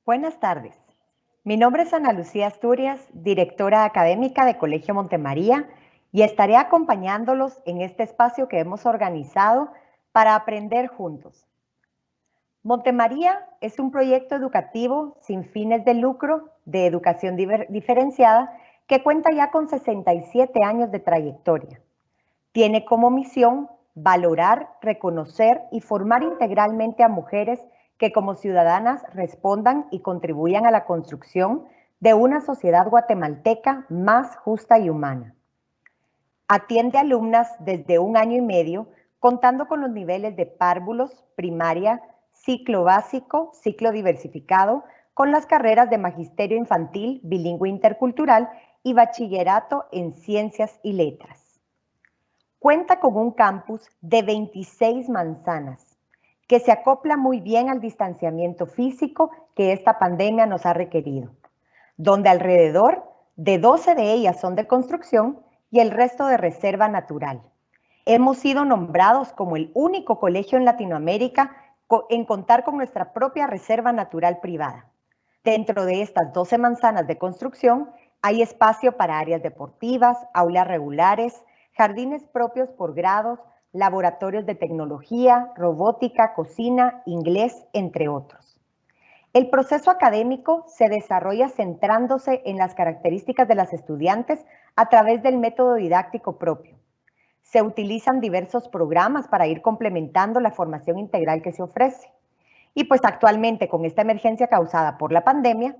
Buenas tardes. Mi nombre es Ana Lucía Asturias, directora académica de Colegio Montemaría, y estaré acompañándolos en este espacio que hemos organizado para aprender juntos. Montemaría es un proyecto educativo sin fines de lucro de educación diferenciada que cuenta ya con 67 años de trayectoria. Tiene como misión valorar, reconocer y formar integralmente a mujeres que como ciudadanas respondan y contribuyan a la construcción de una sociedad guatemalteca más justa y humana. Atiende alumnas desde 1 año y medio, contando con los niveles de párvulos, primaria, ciclo básico, ciclo diversificado, con las carreras de magisterio infantil, bilingüe intercultural y bachillerato en ciencias y letras. Cuenta con un campus de 26 manzanas, que se acopla muy bien al distanciamiento físico que esta pandemia nos ha requerido, donde alrededor de 12 de ellas son de construcción y el resto de reserva natural. Hemos sido nombrados como el único colegio en Latinoamérica en contar con nuestra propia reserva natural privada. Dentro de estas 12 manzanas de construcción hay espacio para áreas deportivas, aulas regulares, jardines propios por grados, laboratorios de tecnología, robótica, cocina, inglés, entre otros. El proceso académico se desarrolla centrándose en las características de las estudiantes a través del método didáctico propio. Se utilizan diversos programas para ir complementando la formación integral que se ofrece. Y pues actualmente con esta emergencia causada por la pandemia,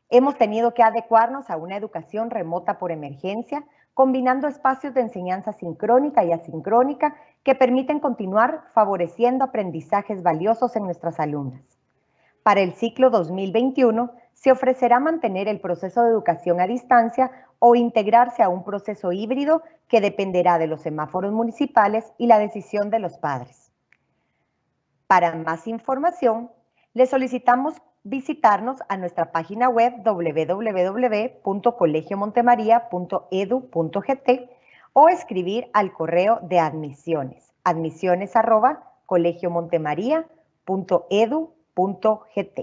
hemos tenido que adecuarnos a una educación remota por emergencia, combinando espacios de enseñanza sincrónica y asincrónica que permiten continuar favoreciendo aprendizajes valiosos en nuestras alumnas. Para el ciclo 2021, se ofrecerá mantener el proceso de educación a distancia o integrarse a un proceso híbrido que dependerá de los semáforos municipales y la decisión de los padres. Para más información, les solicitamos visitarnos a nuestra página web www.colegiomontemaria.edu.gt o escribir al correo de admisiones@colegiomontemaria.edu.gt.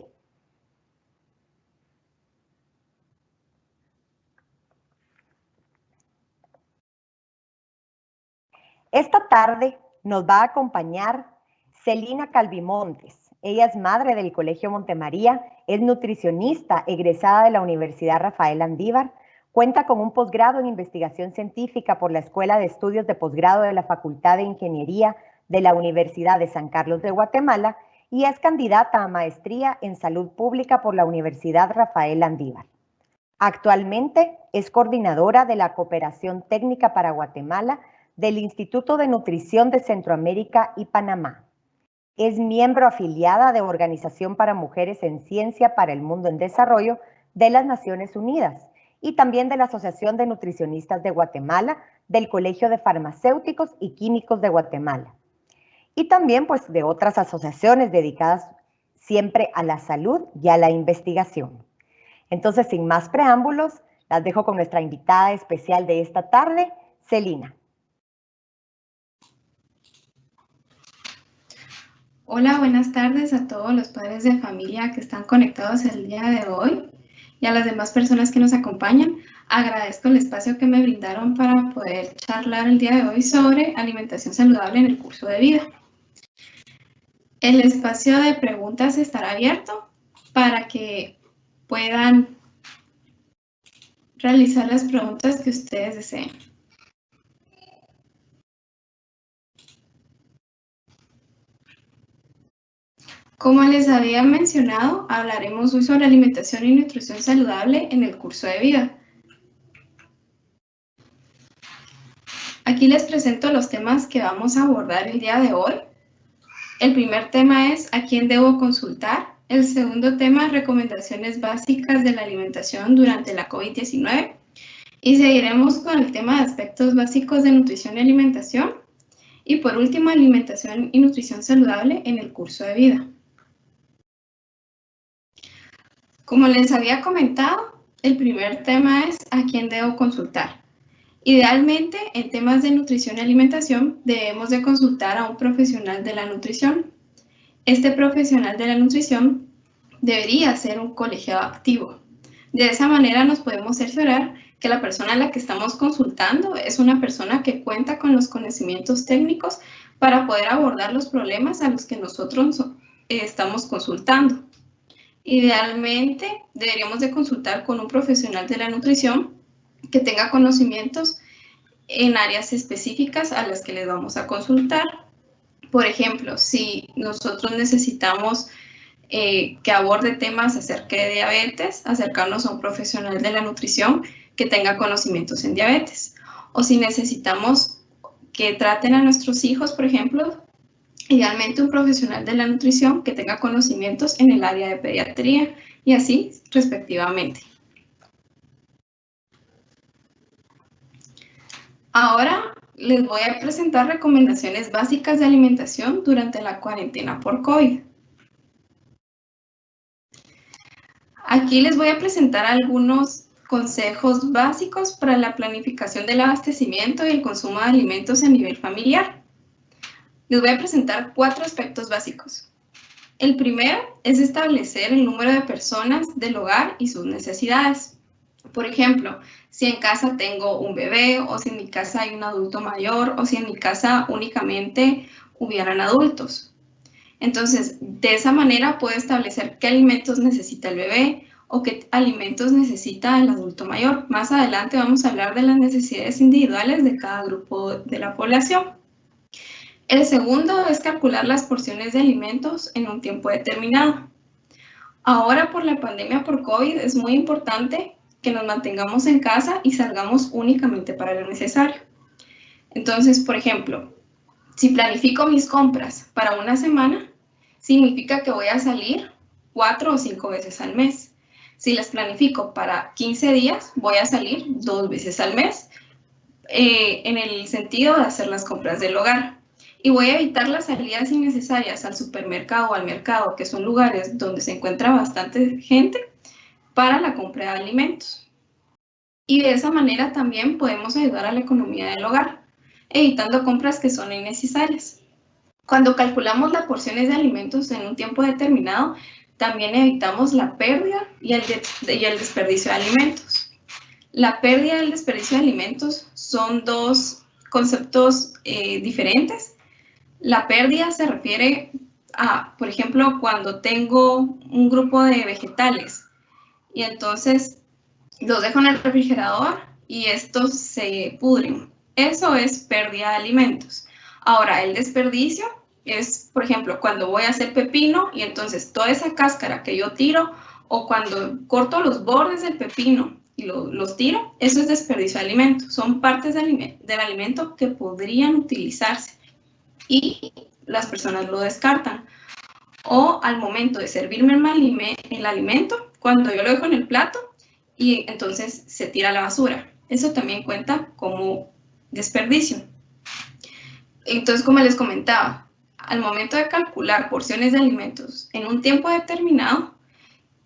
Esta tarde nos va a acompañar Celina Calvimontes. Ella es madre del Colegio Montemaría, es nutricionista egresada de la Universidad Rafael Landívar, cuenta con un posgrado en investigación científica por la Escuela de Estudios de Posgrado de la Facultad de Ingeniería de la Universidad de San Carlos de Guatemala y es candidata a maestría en salud pública por la Universidad Rafael Landívar. Actualmente es coordinadora de la Cooperación Técnica para Guatemala del Instituto de Nutrición de Centroamérica y Panamá. Es miembro afiliada de Organización para Mujeres en Ciencia para el Mundo en Desarrollo de las Naciones Unidas y también de la Asociación de Nutricionistas de Guatemala, del Colegio de Farmacéuticos y Químicos de Guatemala. Y también pues de otras asociaciones dedicadas siempre a la salud y a la investigación. Entonces, sin más preámbulos, las dejo con nuestra invitada especial de esta tarde, Celina. Hola, buenas tardes a todos los padres de familia que están conectados el día de hoy y a las demás personas que nos acompañan. Agradezco el espacio que me brindaron para poder charlar el día de hoy sobre alimentación saludable en el curso de vida. El espacio de preguntas estará abierto para que puedan realizar las preguntas que ustedes deseen. Como les había mencionado, hablaremos hoy sobre alimentación y nutrición saludable en el curso de vida. Aquí les presento los temas que vamos a abordar el día de hoy. El primer tema es ¿a quién debo consultar? El segundo tema, recomendaciones básicas de la alimentación durante la COVID-19. Y seguiremos con el tema de aspectos básicos de nutrición y alimentación. Y por último, alimentación y nutrición saludable en el curso de vida. Como les había comentado, el primer tema es ¿a quién debo consultar? Idealmente, en temas de nutrición y alimentación, debemos de consultar a un profesional de la nutrición. Este profesional de la nutrición debería ser un colegiado activo. De esa manera nos podemos cerciorar que la persona a la que estamos consultando es una persona que cuenta con los conocimientos técnicos para poder abordar los problemas a los que nosotros estamos consultando. Idealmente, deberíamos de consultar con un profesional de la nutrición que tenga conocimientos en áreas específicas a las que les vamos a consultar. Por ejemplo, si nosotros necesitamos que aborde temas acerca de diabetes, acercarnos a un profesional de la nutrición que tenga conocimientos en diabetes. O si necesitamos que traten a nuestros hijos, por ejemplo, idealmente un profesional de la nutrición que tenga conocimientos en el área de pediatría y así respectivamente. Ahora les voy a presentar recomendaciones básicas de alimentación durante la cuarentena por COVID. Aquí les voy a presentar algunos consejos básicos para la planificación del abastecimiento y el consumo de alimentos a nivel familiar. Les voy a presentar 4 aspectos básicos. El primero es establecer el número de personas del hogar y sus necesidades. Por ejemplo, si en casa tengo un bebé, o si en mi casa hay un adulto mayor, o si en mi casa únicamente hubieran adultos. Entonces, de esa manera puedo establecer qué alimentos necesita el bebé o qué alimentos necesita el adulto mayor. Más adelante vamos a hablar de las necesidades individuales de cada grupo de la población. El segundo es calcular las porciones de alimentos en un tiempo determinado. Ahora, por la pandemia por COVID, es muy importante que nos mantengamos en casa y salgamos únicamente para lo necesario. Entonces, por ejemplo, si planifico mis compras para una semana, significa que voy a salir 4 o 5 veces al mes. Si las planifico para 15 días, voy a salir 2 veces al mes, en el sentido de hacer las compras del hogar. Y voy a evitar las salidas innecesarias al supermercado o al mercado, que son lugares donde se encuentra bastante gente, para la compra de alimentos. Y de esa manera también podemos ayudar a la economía del hogar, evitando compras que son innecesarias. Cuando calculamos las porciones de alimentos en un tiempo determinado, también evitamos la pérdida y el desperdicio de alimentos. La pérdida y el desperdicio de alimentos son 2 conceptos diferentes. La pérdida se refiere a, por ejemplo, cuando tengo un grupo de vegetales y entonces los dejo en el refrigerador y estos se pudren. Eso es pérdida de alimentos. Ahora, el desperdicio es, por ejemplo, cuando voy a hacer pepino y entonces toda esa cáscara que yo tiro, o cuando corto los bordes del pepino y los tiro, eso es desperdicio de alimentos. Son partes del alimento que podrían utilizarse y las personas lo descartan. O al momento de servirme el alimento, cuando yo lo dejo en el plato y entonces se tira a la basura. Eso también cuenta como desperdicio. Entonces, como les comentaba, al momento de calcular porciones de alimentos en un tiempo determinado,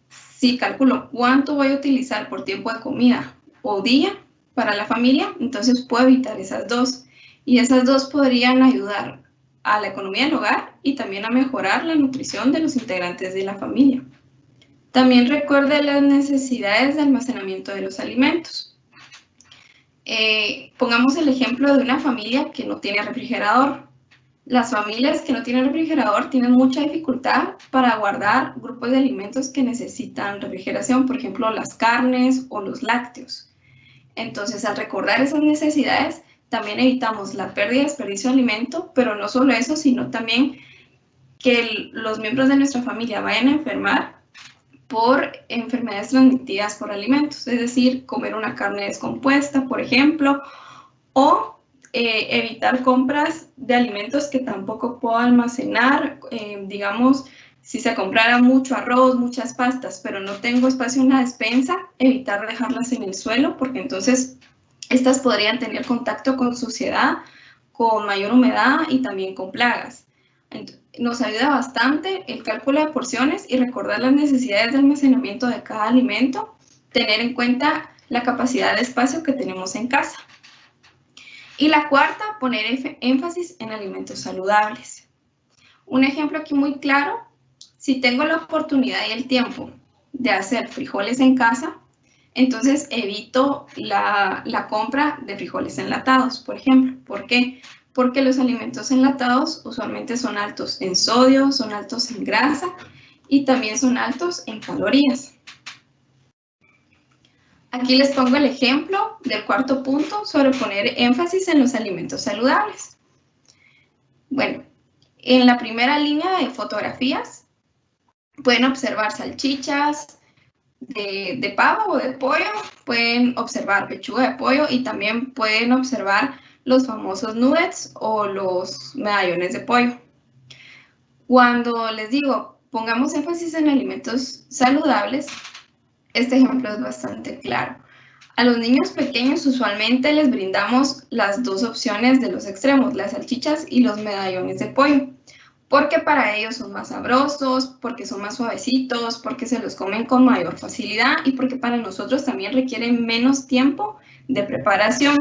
si calculo cuánto voy a utilizar por tiempo de comida o día para la familia, entonces puedo evitar esas 2. Y esas 2 podrían ayudar a la economía del hogar y también a mejorar la nutrición de los integrantes de la familia. También recuerde las necesidades de almacenamiento de los alimentos. Pongamos el ejemplo de una familia que no tiene refrigerador. Las familias que no tienen refrigerador tienen mucha dificultad para guardar grupos de alimentos que necesitan refrigeración, por ejemplo, las carnes o los lácteos. Entonces, al recordar esas necesidades, también evitamos la pérdida y desperdicio de alimento, pero no solo eso, sino también que los miembros de nuestra familia vayan a enfermar por enfermedades transmitidas por alimentos, es decir, comer una carne descompuesta, por ejemplo, o evitar compras de alimentos que tampoco puedo almacenar. Digamos, si se comprara mucho arroz, muchas pastas, pero no tengo espacio en la despensa, evitar dejarlas en el suelo, porque entonces estas podrían tener contacto con suciedad, con mayor humedad y también con plagas. Nos ayuda bastante el cálculo de porciones y recordar las necesidades de almacenamiento de cada alimento, tener en cuenta la capacidad de espacio que tenemos en casa. Y la cuarta, poner énfasis en alimentos saludables. Un ejemplo aquí muy claro Si tengo la oportunidad y el tiempo de hacer frijoles en casa, entonces evito la compra de frijoles enlatados, por ejemplo. ¿Por qué? Porque los alimentos enlatados usualmente son altos en sodio, son altos en grasa y también son altos en calorías. Aquí les pongo el ejemplo del cuarto punto sobre poner énfasis en los alimentos saludables. Bueno, en la primera línea de fotografías pueden observar salchichas de pavo o de pollo, pueden observar pechuga de pollo y también pueden observar los famosos nuggets o los medallones de pollo. Cuando les digo, pongamos énfasis en alimentos saludables, este ejemplo es bastante claro. A los niños pequeños usualmente les brindamos las dos opciones de los extremos, las salchichas y los medallones de pollo, porque para ellos son más sabrosos, porque son más suavecitos, porque se los comen con mayor facilidad y porque para nosotros también requieren menos tiempo de preparación.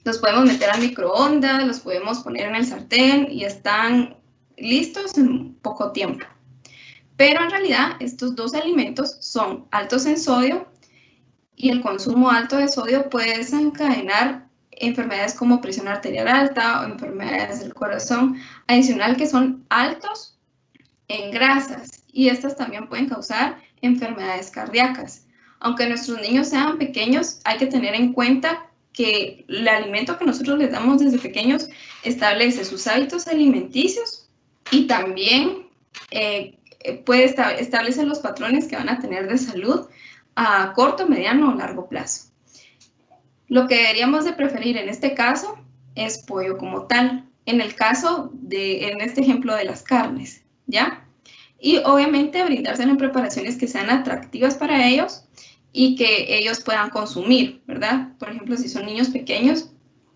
Los podemos meter al microondas, los podemos poner en el sartén y están listos en poco tiempo. Pero en realidad estos dos alimentos son altos en sodio y el consumo alto de sodio puede desencadenar enfermedades como presión arterial alta o enfermedades del corazón, adicional que son altos en grasas y estas también pueden causar enfermedades cardíacas. Aunque nuestros niños sean pequeños, hay que tener en cuenta que el alimento que nosotros les damos desde pequeños establece sus hábitos alimenticios y también puede establecer los patrones que van a tener de salud a corto, mediano o largo plazo. Lo que deberíamos de preferir en este caso es pollo como tal, en este ejemplo de las carnes, ¿ya? Y obviamente brindárselo en preparaciones que sean atractivas para ellos y que ellos puedan consumir, ¿verdad? Por ejemplo, si son niños pequeños,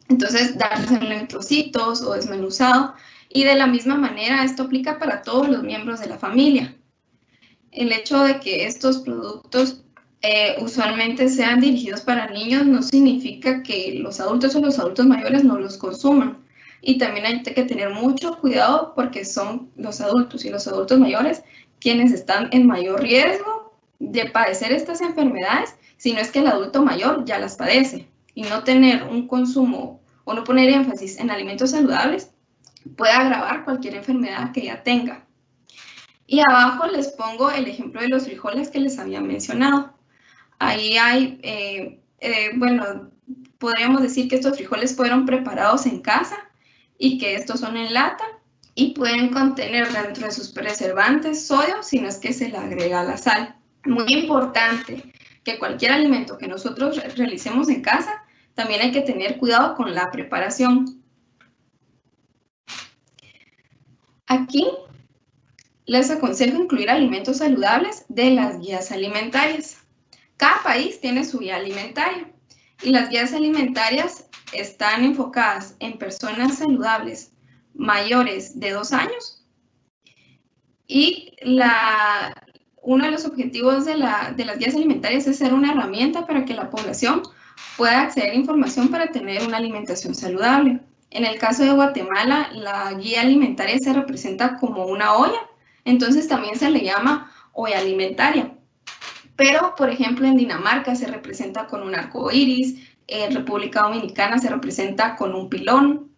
entonces dárselo en trocitos o desmenuzado. Y de la misma manera, esto aplica para todos los miembros de la familia. El hecho de que estos productos usualmente sean dirigidos para niños no significa que los adultos o los adultos mayores no los consuman. Y también hay que tener mucho cuidado porque son los adultos y los adultos mayores quienes están en mayor riesgo de padecer estas enfermedades, si no es que el adulto mayor ya las padece. Y no tener un consumo o no poner énfasis en alimentos saludables puede agravar cualquier enfermedad que ya tenga. Y abajo les pongo el ejemplo de los frijoles que les había mencionado. Ahí hay, bueno, podríamos decir que estos frijoles fueron preparados en casa y que estos son en lata y pueden contener dentro de sus preservantes sodio si no es que se le agrega la sal. Muy importante que cualquier alimento que nosotros realicemos en casa, también hay que tener cuidado con la preparación. Aquí les aconsejo incluir alimentos saludables de las guías alimentarias. Cada país tiene su guía alimentaria y las guías alimentarias están enfocadas en personas saludables mayores de 2 años y uno de los objetivos de las guías alimentarias es ser una herramienta para que la población pueda acceder a información para tener una alimentación saludable. En el caso de Guatemala, la guía alimentaria se representa como una olla, entonces también se le llama olla alimentaria. Pero, por ejemplo, en Dinamarca se representa con un arco iris, en República Dominicana se representa con un pilón,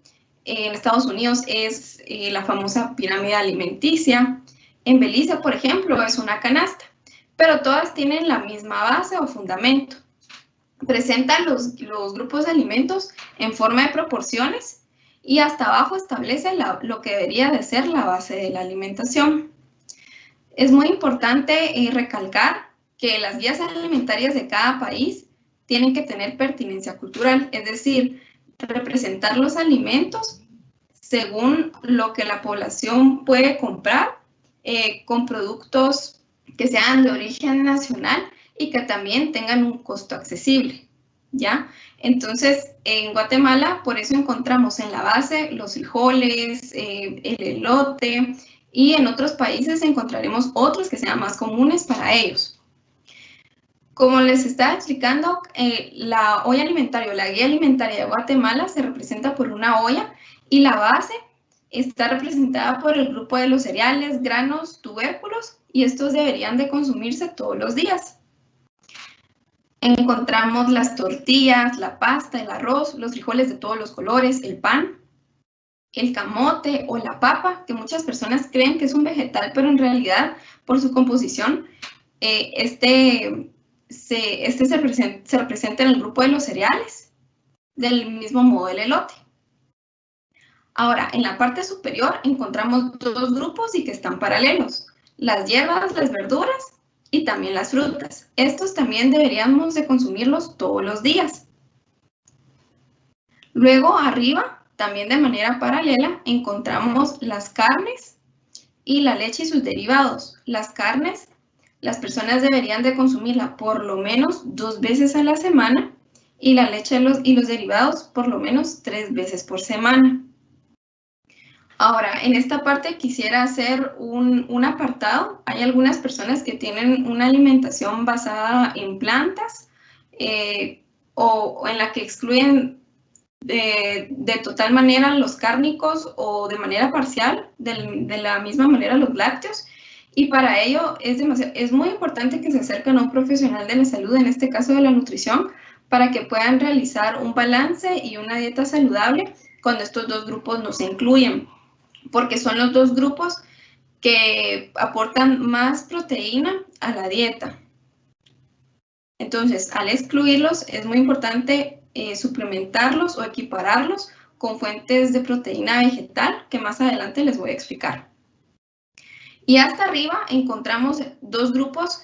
en Estados Unidos es la famosa pirámide alimenticia, en Belice, por ejemplo, es una canasta, pero todas tienen la misma base o fundamento. Presentan los grupos de alimentos en forma de proporciones y hasta abajo establece lo que debería de ser la base de la alimentación. Es muy importante recalcar que las guías alimentarias de cada país tienen que tener pertinencia cultural, es decir, representar los alimentos según lo que la población puede comprar, con productos que sean de origen nacional y que también tengan un costo accesible, ¿ya? Entonces, en Guatemala, por eso encontramos en la base los frijoles, el elote, y en otros países encontraremos otros que sean más comunes para ellos. Como les estaba explicando, la olla alimentaria o la guía alimentaria de Guatemala se representa por una olla y la base está representada por el grupo de los cereales, granos, tubérculos, y estos deberían de consumirse todos los días. Encontramos las tortillas, la pasta, el arroz, los frijoles de todos los colores, el pan, el camote o la papa, que muchas personas creen que es un vegetal, pero en realidad, por su composición, se representa en el grupo de los cereales, del mismo modo del elote. Ahora, en la parte superior encontramos dos grupos y que están paralelos, las hierbas, las verduras y también las frutas. Estos también deberíamos de consumirlos todos los días. Luego, arriba, también de manera paralela, encontramos las carnes y la leche y sus derivados. Las carnes, las personas deberían de consumirla por lo menos 2 veces a la semana y la leche y los derivados por lo menos 3 veces por semana. Ahora, en esta parte quisiera hacer un apartado. Hay algunas personas que tienen una alimentación basada en plantas o en la que excluyen de total manera los cárnicos o de manera parcial, de la misma manera los lácteos. Y para ello es muy importante que se acerquen a un profesional de la salud, en este caso de la nutrición, para que puedan realizar un balance y una dieta saludable cuando estos dos grupos no se incluyen, porque son los dos grupos que aportan más proteína a la dieta. Entonces, al excluirlos, es muy importante suplementarlos o equipararlos con fuentes de proteína vegetal, que más adelante les voy a explicar. Y hasta arriba encontramos dos grupos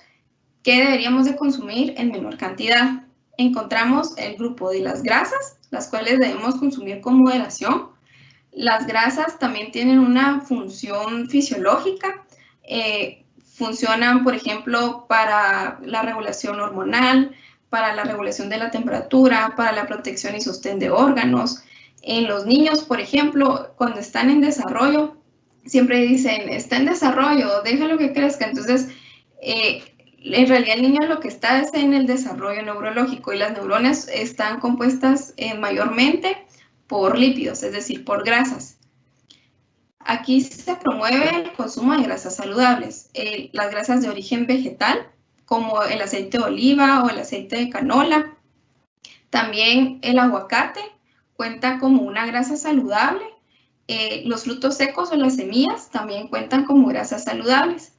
que deberíamos de consumir en menor cantidad. Encontramos el grupo de las grasas, las cuales debemos consumir con moderación. Las grasas también tienen una función fisiológica. Funcionan, por ejemplo, para la regulación hormonal, para la regulación de la temperatura, para la protección y sostén de órganos. En los niños, por ejemplo, cuando están en desarrollo, siempre dicen, está en desarrollo, déjalo que crezca. Entonces, en realidad el niño lo que está es en el desarrollo neurológico y las neuronas están compuestas mayormente por lípidos, es decir, por grasas. Aquí se promueve el consumo de grasas saludables, las grasas de origen vegetal, como el aceite de oliva o el aceite de canola. También el aguacate cuenta como una grasa saludable. Los frutos secos o las semillas también cuentan como grasas saludables.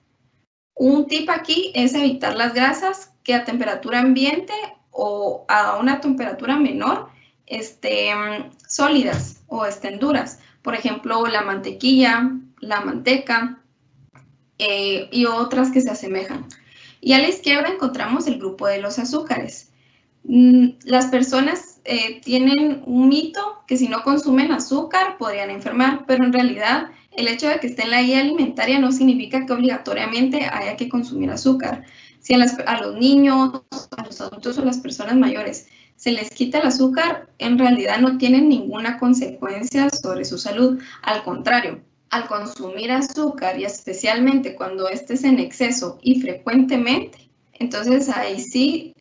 Un tip aquí es evitar las grasas que a temperatura ambiente o a una temperatura menor estén sólidas o estén duras. Por ejemplo, la mantequilla, la manteca y otras que se asemejan. Y a la izquierda encontramos el grupo de los azúcares. Las personas tienen un mito que si no consumen azúcar podrían enfermar, pero en realidad el hecho de que esté en la guía alimentaria no significa que obligatoriamente haya que consumir azúcar. Si a los niños, a los adultos o a las personas mayores se les quita el azúcar, en realidad no tienen ninguna consecuencia sobre su salud. Al contrario, al consumir azúcar y especialmente cuando este es en exceso y frecuentemente, entonces ahí sí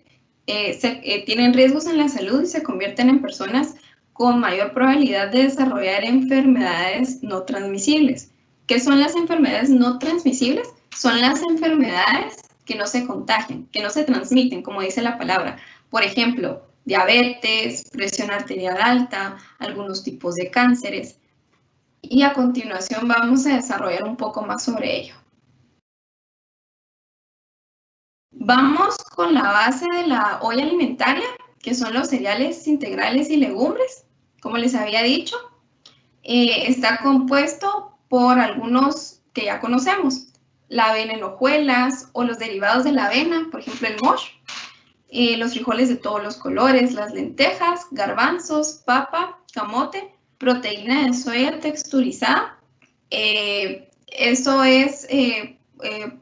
tienen riesgos en la salud y se convierten en personas con mayor probabilidad de desarrollar enfermedades no transmisibles. ¿Qué son las enfermedades no transmisibles? Son las enfermedades que no se contagian, que no se transmiten, como dice la palabra. Por ejemplo, diabetes, presión arterial alta, algunos tipos de cánceres. Y a continuación vamos a desarrollar un poco más sobre ello. Vamos con la base de la olla alimentaria, que son los cereales integrales y legumbres. Como les había dicho, está compuesto por algunos que ya conocemos. La avena en hojuelas o los derivados de la avena, por ejemplo el mosh. Los frijoles de todos los colores, las lentejas, garbanzos, papa, camote, proteína de soya texturizada. Eso es,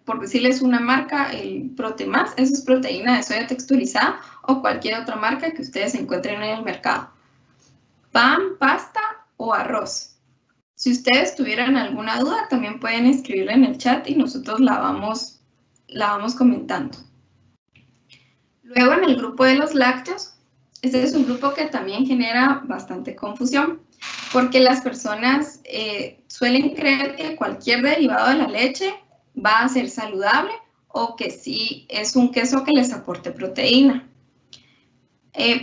por decirles una marca, el Protemas, eso es proteína de soya texturizada o cualquier otra marca que ustedes encuentren en el mercado. Pan, pasta o arroz. Si ustedes tuvieran alguna duda, también pueden escribirla en el chat y nosotros la vamos comentando. Luego, en el grupo de los lácteos, este es un grupo que también genera bastante confusión. porque las personas suelen creer que cualquier derivado de la leche va a ser saludable o que sí es un queso que les aporte proteína.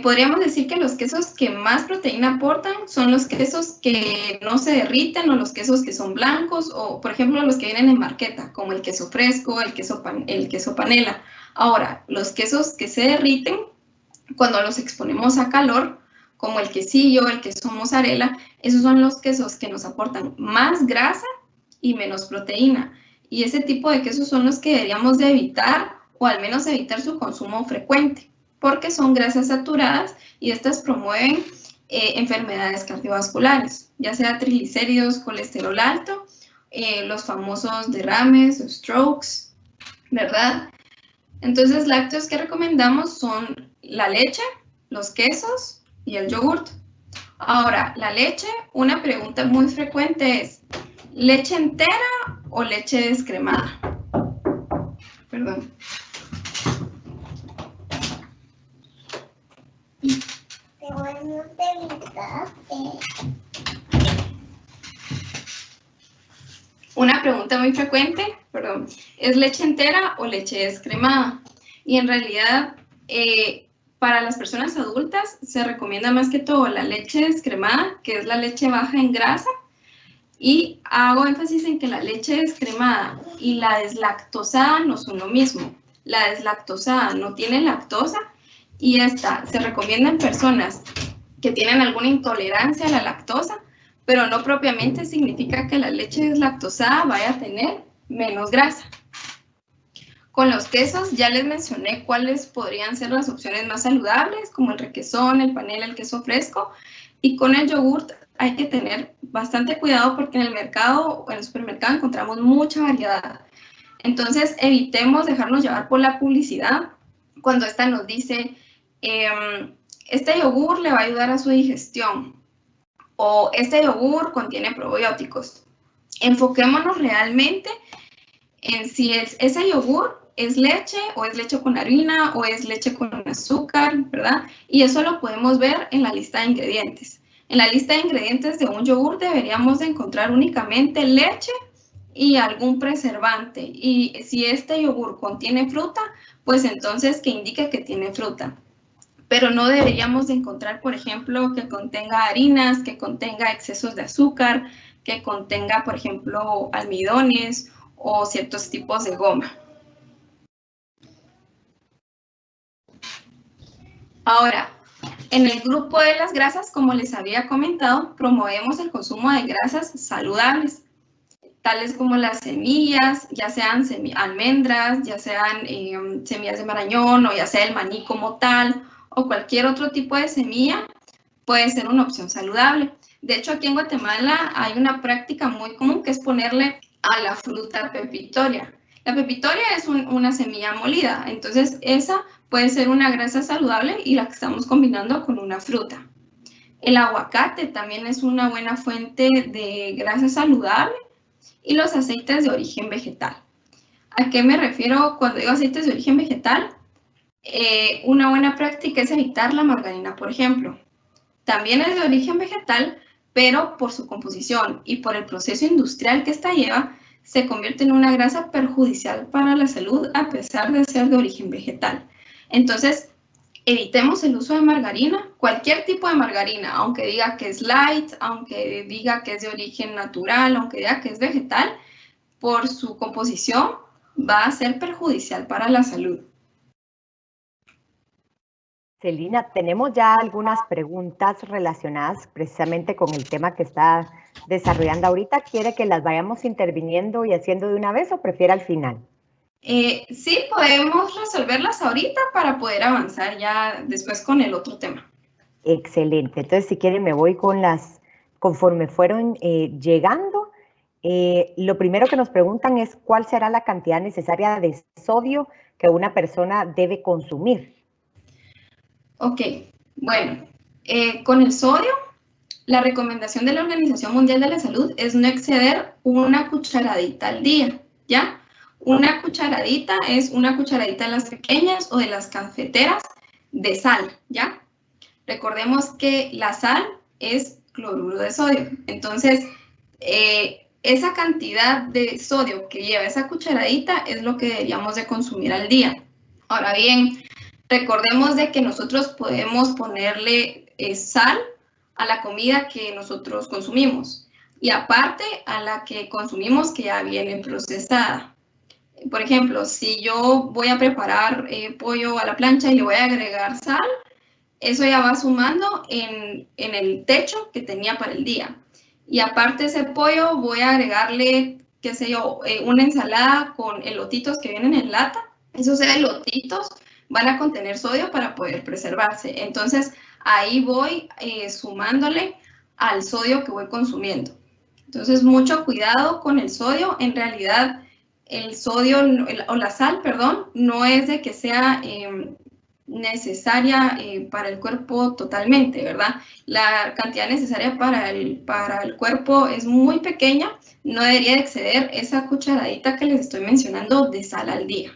Podríamos decir que los quesos que más proteína aportan son los quesos que no se derriten o los quesos que son blancos o, por ejemplo, los que vienen en marqueta, como el queso fresco, el queso panela. Ahora, los quesos que se derriten, cuando los exponemos a calor, como el quesillo, el queso mozzarella, esos son los quesos que nos aportan más grasa y menos proteína. Y ese tipo de quesos son los que deberíamos de evitar o al menos evitar su consumo frecuente, porque son grasas saturadas y estas promueven enfermedades cardiovasculares, ya sea triglicéridos, colesterol alto, los famosos derrames o strokes, ¿verdad? Entonces, lácteos que recomendamos son la leche, los quesos y el yogurt. Ahora, la leche, una pregunta muy frecuente es, ¿leche entera o leche descremada? Perdón. Una pregunta muy frecuente, perdón, ¿es leche entera o leche descremada? Y en realidad, para las personas adultas se recomienda más que todo la leche descremada, que es la leche baja en grasa, y hago énfasis en que la leche descremada y la deslactosada no son lo mismo. La deslactosada no tiene lactosa y esta se recomienda en personas que tienen alguna intolerancia a la lactosa, pero no propiamente significa que la leche deslactosada vaya a tener menos grasa. Con los quesos ya les mencioné cuáles podrían ser las opciones más saludables, como el requesón, el panela, el queso fresco. Y con el yogurt hay que tener bastante cuidado porque en el mercado o en el supermercado encontramos mucha variedad. Entonces evitemos dejarnos llevar por la publicidad cuando esta nos dice este yogur le va a ayudar a su digestión o este yogur contiene probióticos. Enfoquémonos realmente en si ese yogur es leche o es leche con harina o es leche con azúcar, ¿verdad? Y eso lo podemos ver en la lista de ingredientes. En la lista de ingredientes de un yogur deberíamos de encontrar únicamente leche y algún preservante. Y si este yogur contiene fruta, pues entonces que indique que tiene fruta. Pero no deberíamos de encontrar, por ejemplo, que contenga harinas, que contenga excesos de azúcar, que contenga, por ejemplo, almidones o ciertos tipos de goma. Ahora, en el grupo de las grasas, como les había comentado, promovemos el consumo de grasas saludables, tales como las semillas, ya sean almendras, ya sean semillas de marañón o ya sea el maní como tal, o cualquier otro tipo de semilla, puede ser una opción saludable. De hecho, aquí en Guatemala hay una práctica muy común que es ponerle a la fruta pepitoria. La pepitoria es una semilla molida, entonces esa puede ser una grasa saludable y la que estamos combinando con una fruta. El aguacate también es una buena fuente de grasa saludable y los aceites de origen vegetal. ¿A qué me refiero cuando digo aceites de origen vegetal? Una buena práctica es evitar la margarina, por ejemplo. También es de origen vegetal, pero por su composición y por el proceso industrial que esta lleva, se convierte en una grasa perjudicial para la salud a pesar de ser de origen vegetal. Entonces, evitemos el uso de margarina, cualquier tipo de margarina, aunque diga que es light, aunque diga que es de origen natural, aunque diga que es vegetal, por su composición va a ser perjudicial para la salud. Celina, tenemos ya algunas preguntas relacionadas precisamente con el tema que está desarrollando ahorita. ¿Quiere que las vayamos interviniendo y haciendo de una vez o prefiere al final? Sí, podemos resolverlas ahorita para poder avanzar ya después con el otro tema. Excelente. Entonces, si quieren, me voy con las, conforme fueron llegando. Lo primero que nos preguntan es cuál será la cantidad necesaria de sodio que una persona debe consumir. Ok, bueno, con el sodio, la recomendación de la Organización Mundial de la Salud es no exceder una cucharadita al día, ¿ya? Una cucharadita es una cucharadita de las pequeñas o de las cafeteras de sal, ¿ya? Recordemos que la sal es cloruro de sodio. Entonces, esa cantidad de sodio que lleva esa cucharadita es lo que deberíamos de consumir al día. Ahora bien, recordemos de que nosotros podemos ponerle sal a la comida que nosotros consumimos y aparte a la que consumimos que ya viene procesada. Por ejemplo, si yo voy a preparar pollo a la plancha y le voy a agregar sal, eso ya va sumando en el techo que tenía para el día. Y aparte de ese pollo voy a agregarle, qué sé yo, una ensalada con elotitos que vienen en lata. Esos elotitos van a contener sodio para poder preservarse. Entonces, ahí voy sumándole al sodio que voy consumiendo. Entonces, mucho cuidado con el sodio. En realidad, el sodio o la sal, perdón, no es de que sea necesaria para el cuerpo totalmente, ¿verdad? La cantidad necesaria para el cuerpo es muy pequeña, no debería de exceder esa cucharadita que les estoy mencionando de sal al día.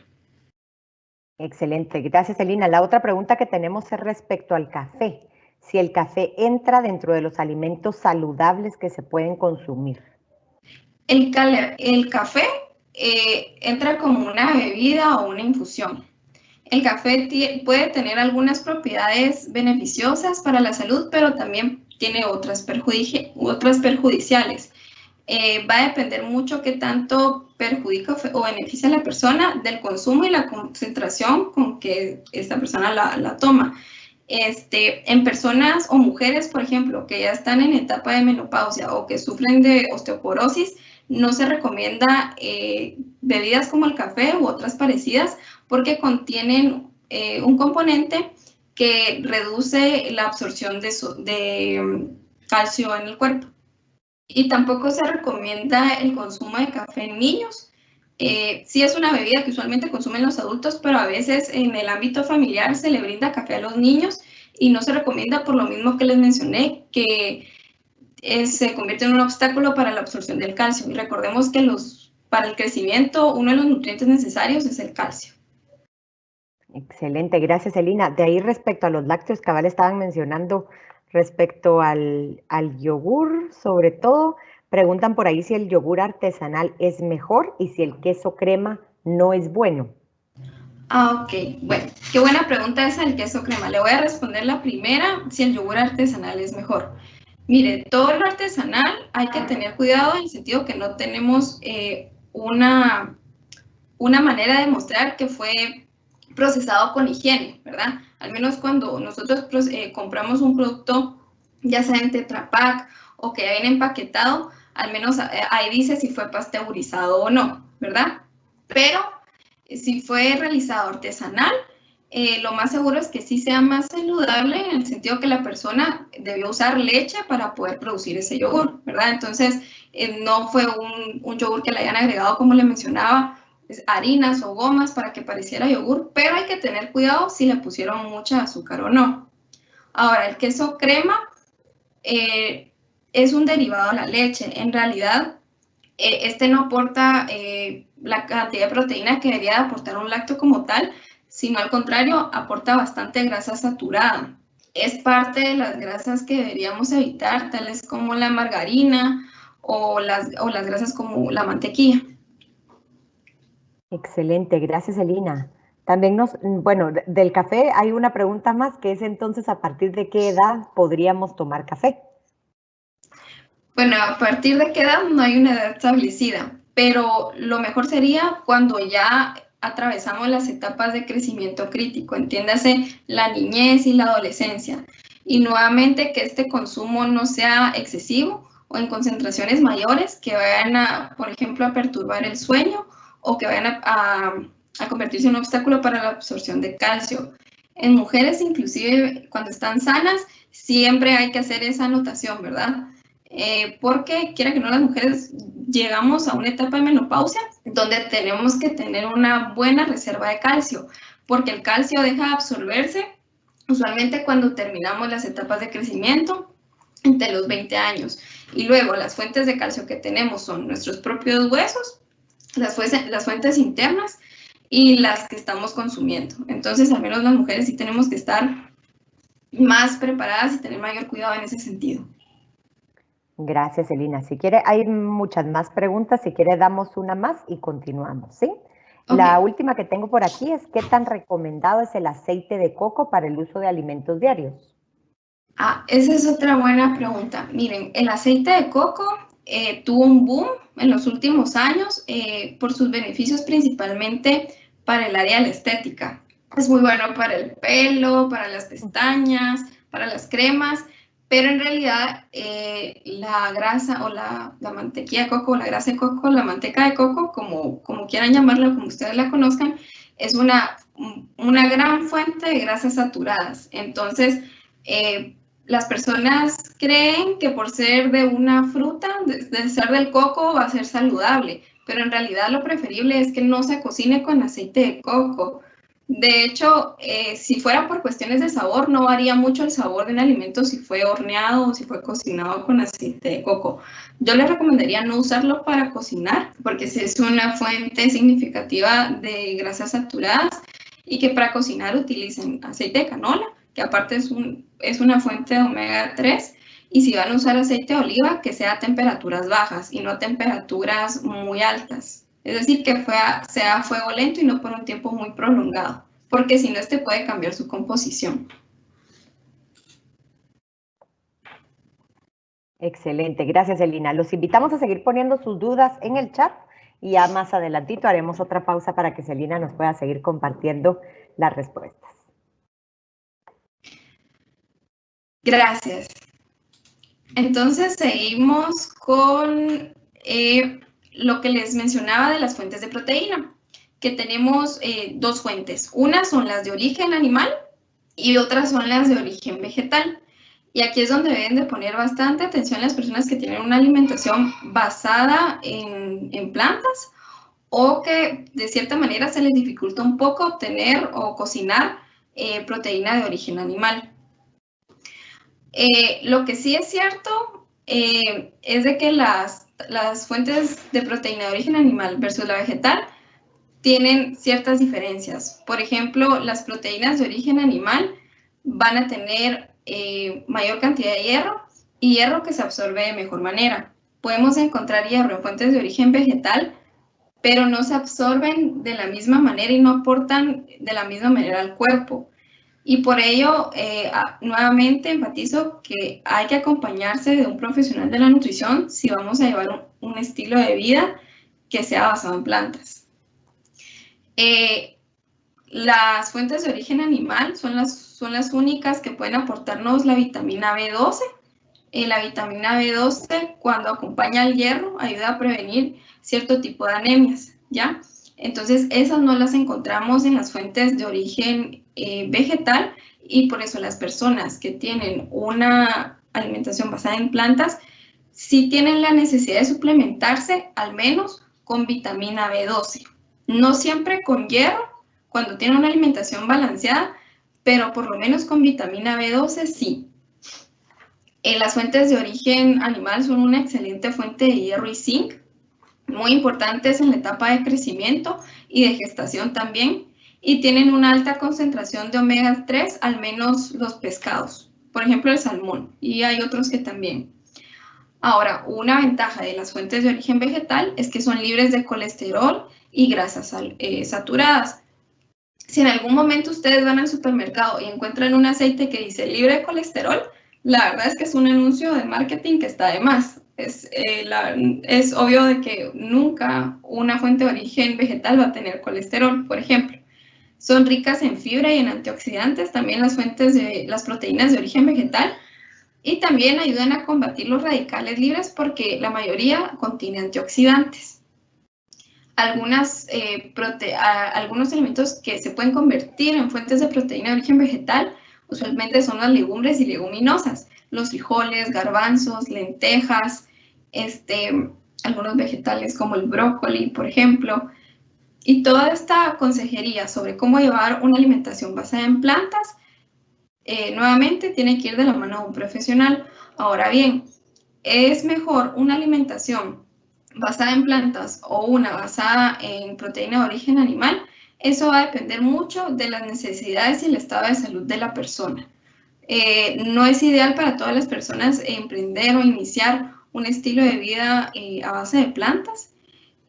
Excelente, gracias Elina. La otra pregunta que tenemos es respecto al café. Si el café entra dentro de los alimentos saludables que se pueden consumir. El café entra como una bebida o una infusión. El café puede tener algunas propiedades beneficiosas para la salud, pero también tiene otras perjudiciales. Va a depender mucho qué tanto perjudica o beneficia a la persona del consumo y la concentración con que esta persona la toma. En personas o mujeres, por ejemplo, que ya están en etapa de menopausia o que sufren de osteoporosis, no se recomienda bebidas como el café u otras parecidas porque contienen un componente que reduce la absorción de calcio en el cuerpo. Y tampoco se recomienda el consumo de café en niños. Sí es una bebida que usualmente consumen los adultos, pero a veces en el ámbito familiar se le brinda café a los niños y no se recomienda por lo mismo que les mencioné, que se convierte en un obstáculo para la absorción del calcio. Y recordemos que para el crecimiento uno de los nutrientes necesarios es el calcio. Excelente, gracias Elina. De ahí respecto a los lácteos, cabal estaban mencionando respecto al yogur, sobre todo, preguntan por ahí si el yogur artesanal es mejor y si el queso crema no es bueno. Ok, bueno, qué buena pregunta esa del queso crema. Le voy a responder la primera, si el yogur artesanal es mejor. Mire, todo lo artesanal hay que tener cuidado en el sentido que no tenemos una manera de mostrar que fue procesado con higiene, ¿verdad? Al menos cuando nosotros compramos un producto, ya sea en Tetra Pak o que ya viene empaquetado, al menos ahí dice si fue pasteurizado o no, ¿verdad? Pero si fue realizado artesanal, lo más seguro es que sí sea más saludable en el sentido que la persona debió usar leche para poder producir ese yogur, ¿verdad? Entonces, no fue un yogur que le hayan agregado, como le mencionaba, harinas o gomas para que pareciera yogur, pero hay que tener cuidado si le pusieron mucha azúcar o no. Ahora, el queso crema es un derivado de la leche. En realidad, este no aporta la cantidad de proteína que debería aportar un lácteo como tal, sino al contrario, aporta bastante grasa saturada. Es parte de las grasas que deberíamos evitar, tales como la margarina o las grasas como la mantequilla. Excelente, gracias Elina. También bueno, del café hay una pregunta más, que es entonces, ¿a partir de qué edad podríamos tomar café? Bueno, a partir de qué edad no hay una edad establecida, pero lo mejor sería cuando ya atravesamos las etapas de crecimiento crítico, entiéndase la niñez y la adolescencia. Y nuevamente que este consumo no sea excesivo o en concentraciones mayores que vayan a, por ejemplo, a perturbar el sueño o que vayan a convertirse en un obstáculo para la absorción de calcio. En mujeres, inclusive cuando están sanas, siempre hay que hacer esa anotación, ¿verdad? Porque quiera que no, las mujeres llegamos a una etapa de menopausia donde tenemos que tener una buena reserva de calcio, porque el calcio deja de absorberse usualmente cuando terminamos las etapas de crecimiento entre los 20 años. Y luego las fuentes de calcio que tenemos son nuestros propios huesos, las fuentes internas y las que estamos consumiendo. Entonces, al menos las mujeres sí tenemos que estar más preparadas y tener mayor cuidado en ese sentido. Gracias, Elina. Si quiere, hay muchas más preguntas. Si quiere, damos una más y continuamos, ¿sí? La Ok. última que tengo por aquí es, ¿qué tan recomendado es el aceite de coco para el uso de alimentos diarios? Esa es otra buena pregunta. Miren, el aceite de coco tuvo un boom en los últimos años por sus beneficios principalmente para el área de la estética. Es muy bueno para el pelo, para las pestañas, para las cremas, pero en realidad la grasa o la mantequilla de coco, la grasa de coco, la manteca de coco, como quieran llamarla, como ustedes la conozcan, es una gran fuente de grasas saturadas. Entonces, las personas creen que por ser de una fruta, de ser del coco, va a ser saludable, pero en realidad lo preferible es que no se cocine con aceite de coco. De hecho, si fuera por cuestiones de sabor, no varía mucho el sabor de un alimento si fue horneado o si fue cocinado con aceite de coco. Yo les recomendaría no usarlo para cocinar, porque si es una fuente significativa de grasas saturadas, y que para cocinar utilicen aceite de canola, que aparte es una fuente de omega 3, y si van a usar aceite de oliva, que sea a temperaturas bajas y no a temperaturas muy altas. Es decir, que sea a fuego lento y no por un tiempo muy prolongado, porque si no, este puede cambiar su composición. Excelente, gracias, Elina. Los invitamos a seguir poniendo sus dudas en el chat y ya más adelantito haremos otra pausa para que Celina nos pueda seguir compartiendo las respuestas. Gracias. Entonces seguimos con lo que les mencionaba de las fuentes de proteína, que tenemos dos fuentes. Unas son las de origen animal y otras son las de origen vegetal. Y aquí es donde deben de poner bastante atención las personas que tienen una alimentación basada en plantas o que de cierta manera se les dificulta un poco obtener o cocinar proteína de origen animal. Lo que sí es cierto es de que las fuentes de proteína de origen animal versus la vegetal tienen ciertas diferencias. Por ejemplo, las proteínas de origen animal van a tener mayor cantidad de hierro y hierro que se absorbe de mejor manera. Podemos encontrar hierro en fuentes de origen vegetal, pero no se absorben de la misma manera y no aportan de la misma manera al cuerpo. Y por ello, nuevamente enfatizo que hay que acompañarse de un profesional de la nutrición si vamos a llevar un estilo de vida que sea basado en plantas. Las fuentes de origen animal son las únicas que pueden aportarnos la vitamina B12. La vitamina B12, cuando acompaña al hierro, ayuda a prevenir cierto tipo de anemias, ¿ya? Entonces, esas no las encontramos en las fuentes de origen vegetal y por eso las personas que tienen una alimentación basada en plantas sí tienen la necesidad de suplementarse al menos con vitamina B12. No siempre con hierro, cuando tienen una alimentación balanceada, pero por lo menos con vitamina B12 sí. Las fuentes de origen animal son una excelente fuente de hierro y zinc, muy importantes en la etapa de crecimiento y de gestación también, y tienen una alta concentración de omega 3, al menos los pescados, por ejemplo el salmón, y hay otros que también. Ahora, una ventaja de las fuentes de origen vegetal es que son libres de colesterol y grasas saturadas. Si en algún momento ustedes van al supermercado y encuentran un aceite que dice libre de colesterol, la verdad es que es un anuncio de marketing que está de más. Es obvio de que nunca una fuente de origen vegetal va a tener colesterol, por ejemplo. Son ricas en fibra y en antioxidantes, también las proteínas de origen vegetal, y también ayudan a combatir los radicales libres porque la mayoría contiene antioxidantes. Algunos alimentos que se pueden convertir en fuentes de proteína de origen vegetal usualmente son las legumbres y leguminosas, los frijoles, garbanzos, lentejas, algunos vegetales como el brócoli, por ejemplo. Y toda esta consejería sobre cómo llevar una alimentación basada en plantas, nuevamente tiene que ir de la mano de un profesional. Ahora bien, es mejor una alimentación basada en plantas o una basada en proteína de origen animal. Eso va a depender mucho de las necesidades y el estado de salud de la persona. No es ideal para todas las personas emprender o iniciar un estilo de vida a base de plantas,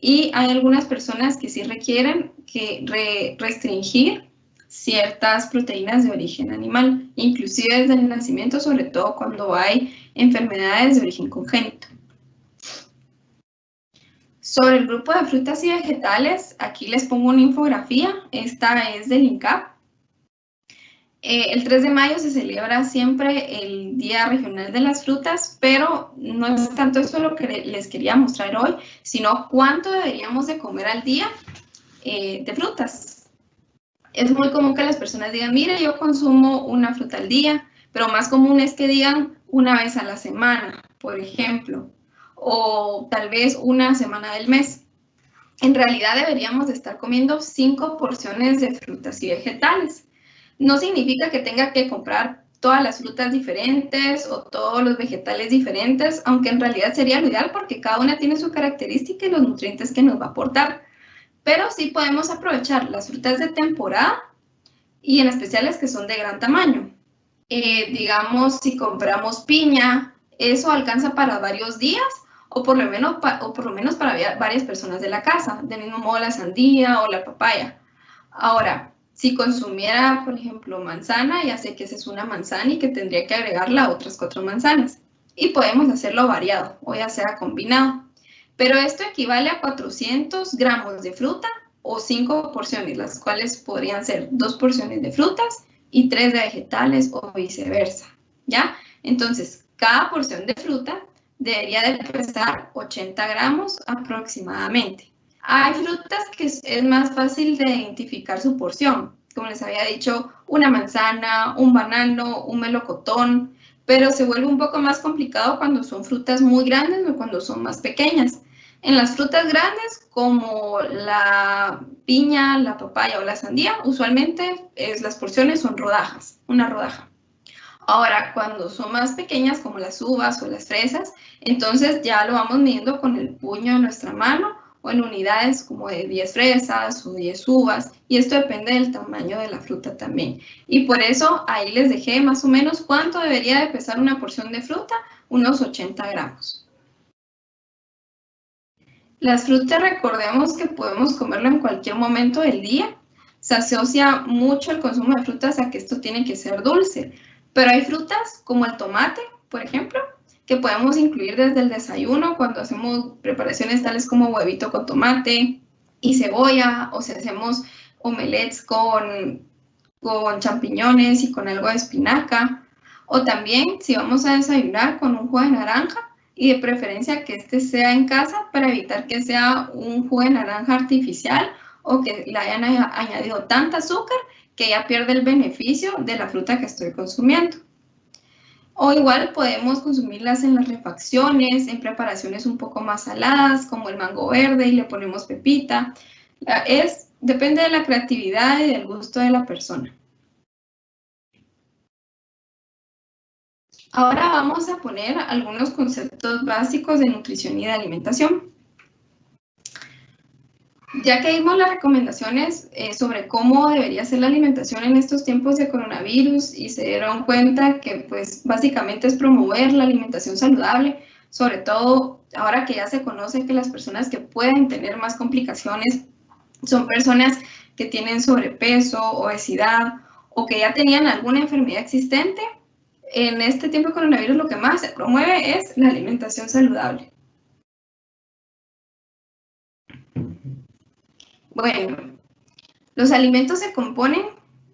y hay algunas personas que sí requieren restringir ciertas proteínas de origen animal, inclusive desde el nacimiento, sobre todo cuando hay enfermedades de origen congénito. Sobre el grupo de frutas y vegetales, aquí les pongo una infografía. Esta es del INCAP. El 3 de mayo se celebra siempre el Día Regional de las Frutas, pero no es tanto eso lo que les quería mostrar hoy, sino cuánto deberíamos de comer al día de frutas. Es muy común que las personas digan, mire, yo consumo una fruta al día, pero más común es que digan una vez a la semana, por ejemplo, o tal vez una semana del mes. En realidad deberíamos de estar comiendo 5 porciones de frutas y vegetales. No significa que tenga que comprar todas las frutas diferentes o todos los vegetales diferentes, aunque en realidad sería lo ideal porque cada una tiene su característica y los nutrientes que nos va a aportar. Pero sí podemos aprovechar las frutas de temporada y en especial las que son de gran tamaño. Digamos, si compramos piña, eso alcanza para varios días o por lo menos para varias personas de la casa, del mismo modo la sandía o la papaya. Ahora, si consumiera, por ejemplo, manzana, ya sé que esa es una manzana y que tendría que agregarla a otras 4 manzanas. Y podemos hacerlo variado, o ya sea combinado. Pero esto equivale a 400 gramos de fruta o 5 porciones, las cuales podrían ser 2 porciones de frutas y 3 de vegetales o viceversa, ¿ya? Entonces, cada porción de fruta debería de pesar 80 gramos aproximadamente. Hay frutas que es más fácil de identificar su porción, como les había dicho, una manzana, un banano, un melocotón, pero se vuelve un poco más complicado cuando son frutas muy grandes o cuando son más pequeñas. En las frutas grandes, como la piña, la papaya o la sandía, usualmente las porciones son rodajas, una rodaja. Ahora, cuando son más pequeñas, como las uvas o las fresas, entonces ya lo vamos midiendo con el puño de nuestra mano o en unidades como de 10 fresas o 10 uvas, y esto depende del tamaño de la fruta también. Y por eso ahí les dejé más o menos cuánto debería de pesar una porción de fruta, unos 80 gramos. Las frutas, recordemos que podemos comerlo en cualquier momento del día. Se asocia mucho el consumo de frutas a que esto tiene que ser dulce, pero hay frutas como el tomate, por ejemplo, que podemos incluir desde el desayuno cuando hacemos preparaciones tales como huevito con tomate y cebolla, o si hacemos omelets con champiñones y con algo de espinaca, o también si vamos a desayunar con un jugo de naranja, y de preferencia que este sea en casa para evitar que sea un jugo de naranja artificial o que le hayan añadido tanta azúcar que ya pierde el beneficio de la fruta que estoy consumiendo. O igual podemos consumirlas en las refacciones, en preparaciones un poco más saladas, como el mango verde y le ponemos pepita. Depende de la creatividad y del gusto de la persona. Ahora vamos a poner algunos conceptos básicos de nutrición y de alimentación. Ya que vimos las recomendaciones sobre cómo debería ser la alimentación en estos tiempos de coronavirus y se dieron cuenta que pues básicamente es promover la alimentación saludable, sobre todo ahora que ya se conoce que las personas que pueden tener más complicaciones son personas que tienen sobrepeso, obesidad o que ya tenían alguna enfermedad existente. En este tiempo de coronavirus lo que más se promueve es la alimentación saludable. Bueno, los alimentos se componen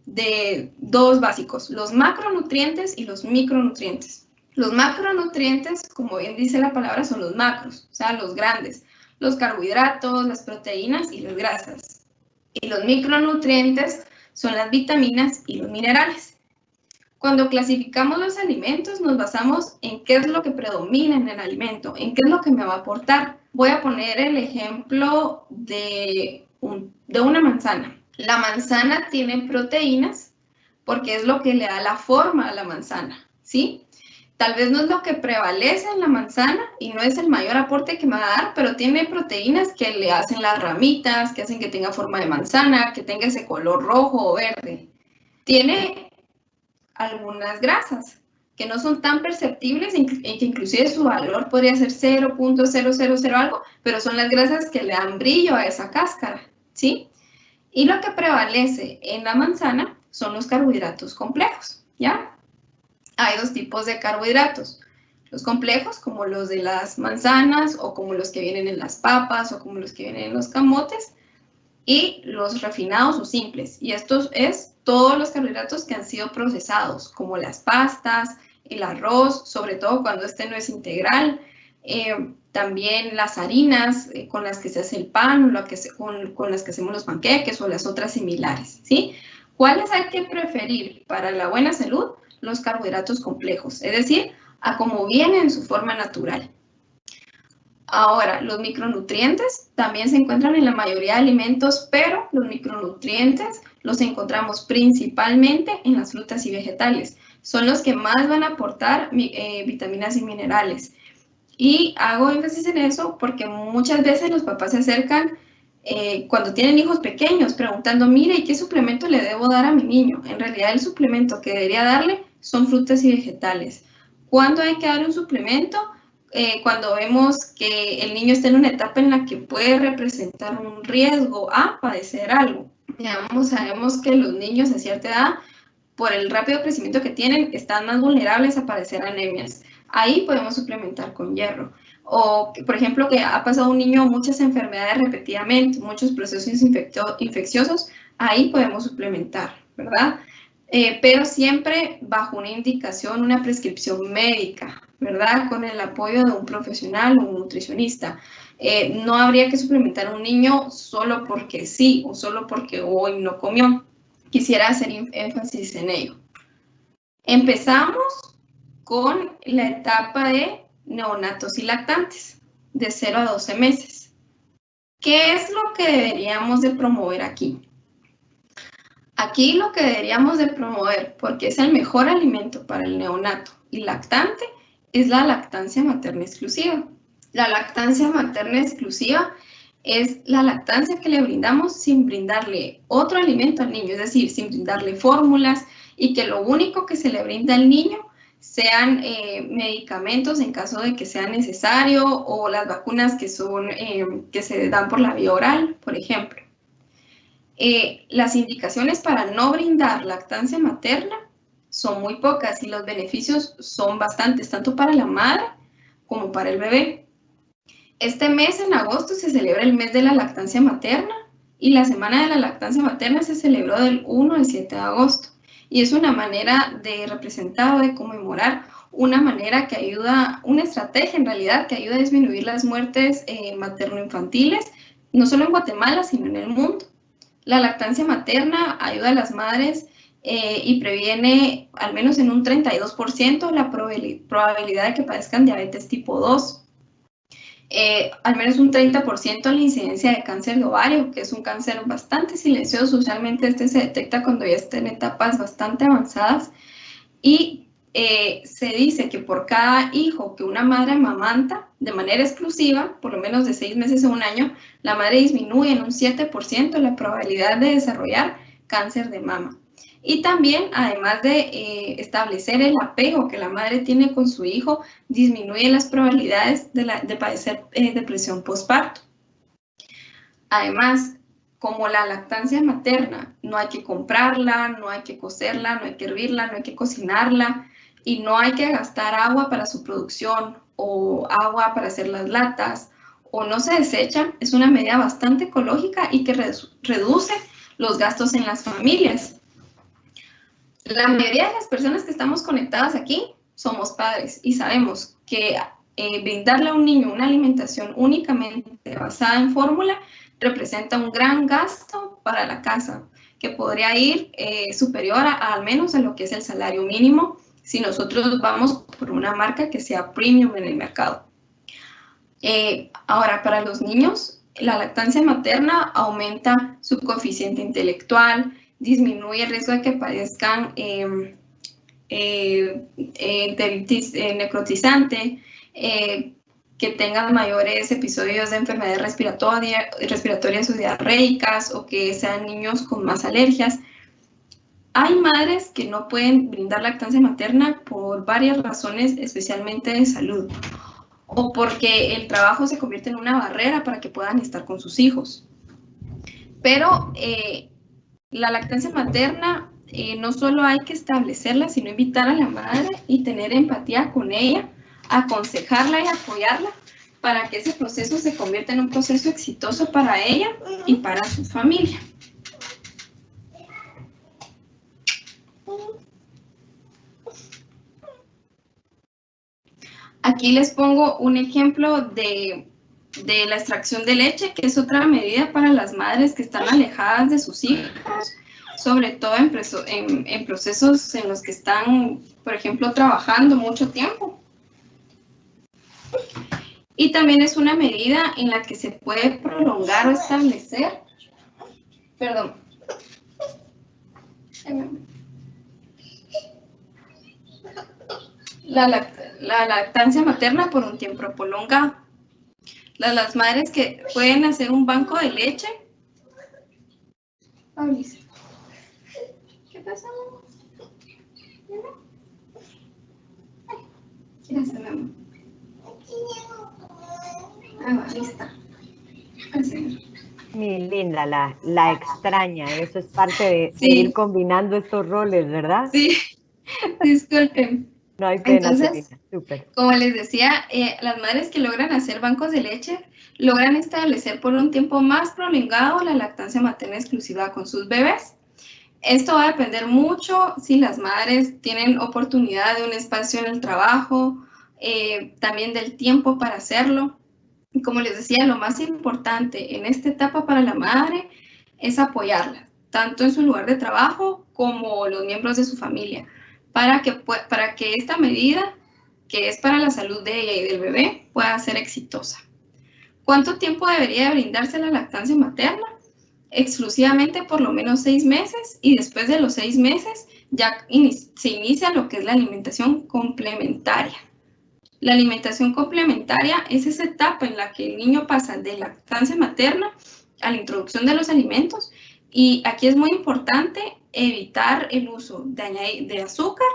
de 2 básicos, los macronutrientes y los micronutrientes. Los macronutrientes, como bien dice la palabra, son los macros, o sea, los grandes, los carbohidratos, las proteínas y las grasas. Y los micronutrientes son las vitaminas y los minerales. Cuando clasificamos los alimentos, nos basamos en qué es lo que predomina en el alimento, en qué es lo que me va a aportar. Voy a poner el ejemplo de una manzana. La manzana tiene proteínas porque es lo que le da la forma a la manzana, ¿sí? Tal vez no es lo que prevalece en la manzana y no es el mayor aporte que me va a dar, pero tiene proteínas que le hacen las ramitas, que hacen que tenga forma de manzana, que tenga ese color rojo o verde. Tiene algunas grasas, que no son tan perceptibles y que inclusive su valor podría ser 0.000 algo, pero son las grasas que le dan brillo a esa cáscara, ¿sí? Y lo que prevalece en la manzana son los carbohidratos complejos, ¿ya? Hay dos tipos de carbohidratos. Los complejos, como los de las manzanas, o como los que vienen en las papas, o como los que vienen en los camotes, y los refinados o simples. Y estos es todos los carbohidratos que han sido procesados, como las pastas, el arroz, sobre todo cuando este no es integral, también las harinas con las que se hace el pan, con las que hacemos los panqueques o las otras similares, ¿sí? ¿Cuáles hay que preferir para la buena salud? Los carbohidratos complejos, es decir, a como vienen en su forma natural. Ahora, los micronutrientes también se encuentran en la mayoría de alimentos, pero los micronutrientes los encontramos principalmente en las frutas y vegetales. Son los que más van a aportar vitaminas y minerales. Y hago énfasis en eso porque muchas veces los papás se acercan cuando tienen hijos pequeños preguntando, mire, ¿y qué suplemento le debo dar a mi niño? En realidad el suplemento que debería darle son frutas y vegetales. ¿Cuándo hay que dar un suplemento? Cuando vemos que el niño está en una etapa en la que puede representar un riesgo a padecer algo. Digamos, sabemos que los niños a cierta edad, por el rápido crecimiento que tienen, están más vulnerables a padecer anemias. Ahí podemos suplementar con hierro. O, por ejemplo, que ha pasado un niño muchas enfermedades repetidamente, muchos procesos infecciosos, ahí podemos suplementar, ¿verdad? Pero siempre bajo una indicación, una prescripción médica, ¿verdad? Con el apoyo de un profesional o un nutricionista. No habría que suplementar a un niño solo porque sí o solo porque hoy no comió. Quisiera hacer énfasis en ello. Empezamos con la etapa de neonatos y lactantes, de 0 a 12 meses. ¿Qué es lo que deberíamos de promover aquí? Aquí lo que deberíamos de promover, porque es el mejor alimento para el neonato y lactante, es la lactancia materna exclusiva. La lactancia materna exclusiva es la lactancia que le brindamos sin brindarle otro alimento al niño, es decir, sin brindarle fórmulas y que lo único que se le brinda al niño sean medicamentos en caso de que sea necesario o las vacunas que se dan por la vía oral, por ejemplo. Las indicaciones para no brindar lactancia materna son muy pocas y los beneficios son bastantes, tanto para la madre como para el bebé. Este mes, en agosto, se celebra el mes de la lactancia materna y la semana de la lactancia materna se celebró del 1 al 7 de agosto. Y es una manera de representar o de conmemorar una manera que ayuda, una estrategia en realidad que ayuda a disminuir las muertes materno-infantiles, no solo en Guatemala, sino en el mundo. La lactancia materna ayuda a las madres y previene al menos en un 32% la probabilidad de que padezcan diabetes tipo 2. Al menos un 30% la incidencia de cáncer de ovario, que es un cáncer bastante silencioso. Usualmente este se detecta cuando ya está en etapas bastante avanzadas. Y se dice que por cada hijo que una madre amamanta de manera exclusiva, por lo menos de 6 meses a un año, la madre disminuye en un 7% la probabilidad de desarrollar cáncer de mama. Y también, además de establecer el apego que la madre tiene con su hijo, disminuye las probabilidades de padecer depresión postparto. Además, como la lactancia materna, no hay que comprarla, no hay que cocerla, no hay que hervirla, no hay que cocinarla y no hay que gastar agua para su producción o agua para hacer las latas o no se desechan, es una medida bastante ecológica y que reduce los gastos en las familias. La mayoría de las personas que estamos conectadas aquí somos padres y sabemos que brindarle a un niño una alimentación únicamente basada en fórmula representa un gran gasto para la casa, que podría ir superior al menos a lo que es el salario mínimo si nosotros vamos por una marca que sea premium en el mercado. Ahora, para los niños, la lactancia materna aumenta su coeficiente intelectual, disminuye el riesgo de que padezcan enteritis necrotizante, que tengan mayores episodios de enfermedades respiratorias o diarreicas o que sean niños con más alergias. Hay madres que no pueden brindar lactancia materna por varias razones, especialmente de salud, o porque el trabajo se convierte en una barrera para que puedan estar con sus hijos. Pero la lactancia materna no solo hay que establecerla, sino invitar a la madre y tener empatía con ella, aconsejarla y apoyarla para que ese proceso se convierta en un proceso exitoso para ella y para su familia. Aquí les pongo un ejemplo de la extracción de leche, que es otra medida para las madres que están alejadas de sus hijos, sobre todo en procesos en los que están, por ejemplo, trabajando mucho tiempo. Y también es una medida en la que se puede prolongar o establecer, la lactancia materna por un tiempo prolongado. Las madres que pueden hacer un banco de leche. Paulisa, ¿qué pasa? ¿Qué hace, mi amor? Ah, lista. Mi linda, la extraña, eso es parte de ir combinando estos roles, ¿verdad? Sí, disculpen. No hay pena. Entonces, súper. Como les decía, las madres que logran hacer bancos de leche logran establecer por un tiempo más prolongado la lactancia materna exclusiva con sus bebés. Esto va a depender mucho si las madres tienen oportunidad de un espacio en el trabajo, también del tiempo para hacerlo. Y como les decía, lo más importante en esta etapa para la madre es apoyarla, tanto en su lugar de trabajo como los miembros de su familia, para que esta medida, que es para la salud de ella y del bebé, pueda ser exitosa. ¿Cuánto tiempo debería brindarse la lactancia materna? Exclusivamente por lo menos 6 meses, y después de los 6 meses ya se inicia lo que es la alimentación complementaria. La alimentación complementaria es esa etapa en la que el niño pasa de lactancia materna a la introducción de los alimentos, y aquí es muy importante evitar el uso de azúcar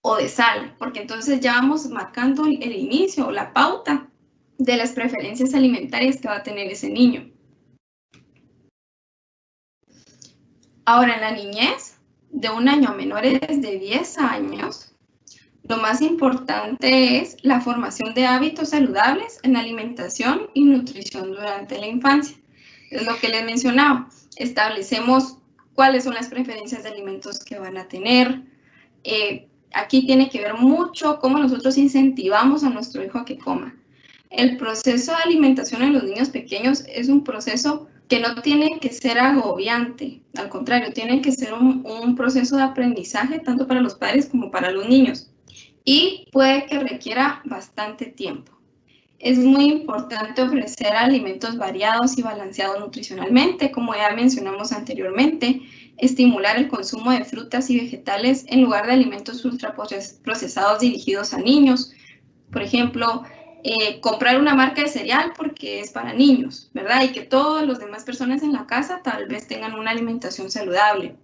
o de sal, porque entonces ya vamos marcando el inicio o la pauta de las preferencias alimentarias que va a tener ese niño. Ahora, en la niñez, de 1 año a menores de 10 años, lo más importante es la formación de hábitos saludables en alimentación y nutrición durante la infancia. Es lo que les mencionaba. Establecemos cuáles son las preferencias de alimentos que van a tener. Aquí tiene que ver mucho cómo nosotros incentivamos a nuestro hijo a que coma. El proceso de alimentación en los niños pequeños es un proceso que no tiene que ser agobiante. Al contrario, tiene que ser un proceso de aprendizaje tanto para los padres como para los niños. Y puede que requiera bastante tiempo. Es muy importante ofrecer alimentos variados y balanceados nutricionalmente, como ya mencionamos anteriormente, estimular el consumo de frutas y vegetales en lugar de alimentos ultraprocesados dirigidos a niños. Por ejemplo, comprar una marca de cereal porque es para niños, ¿verdad? Y que todas las demás personas en la casa tal vez tengan una alimentación saludable.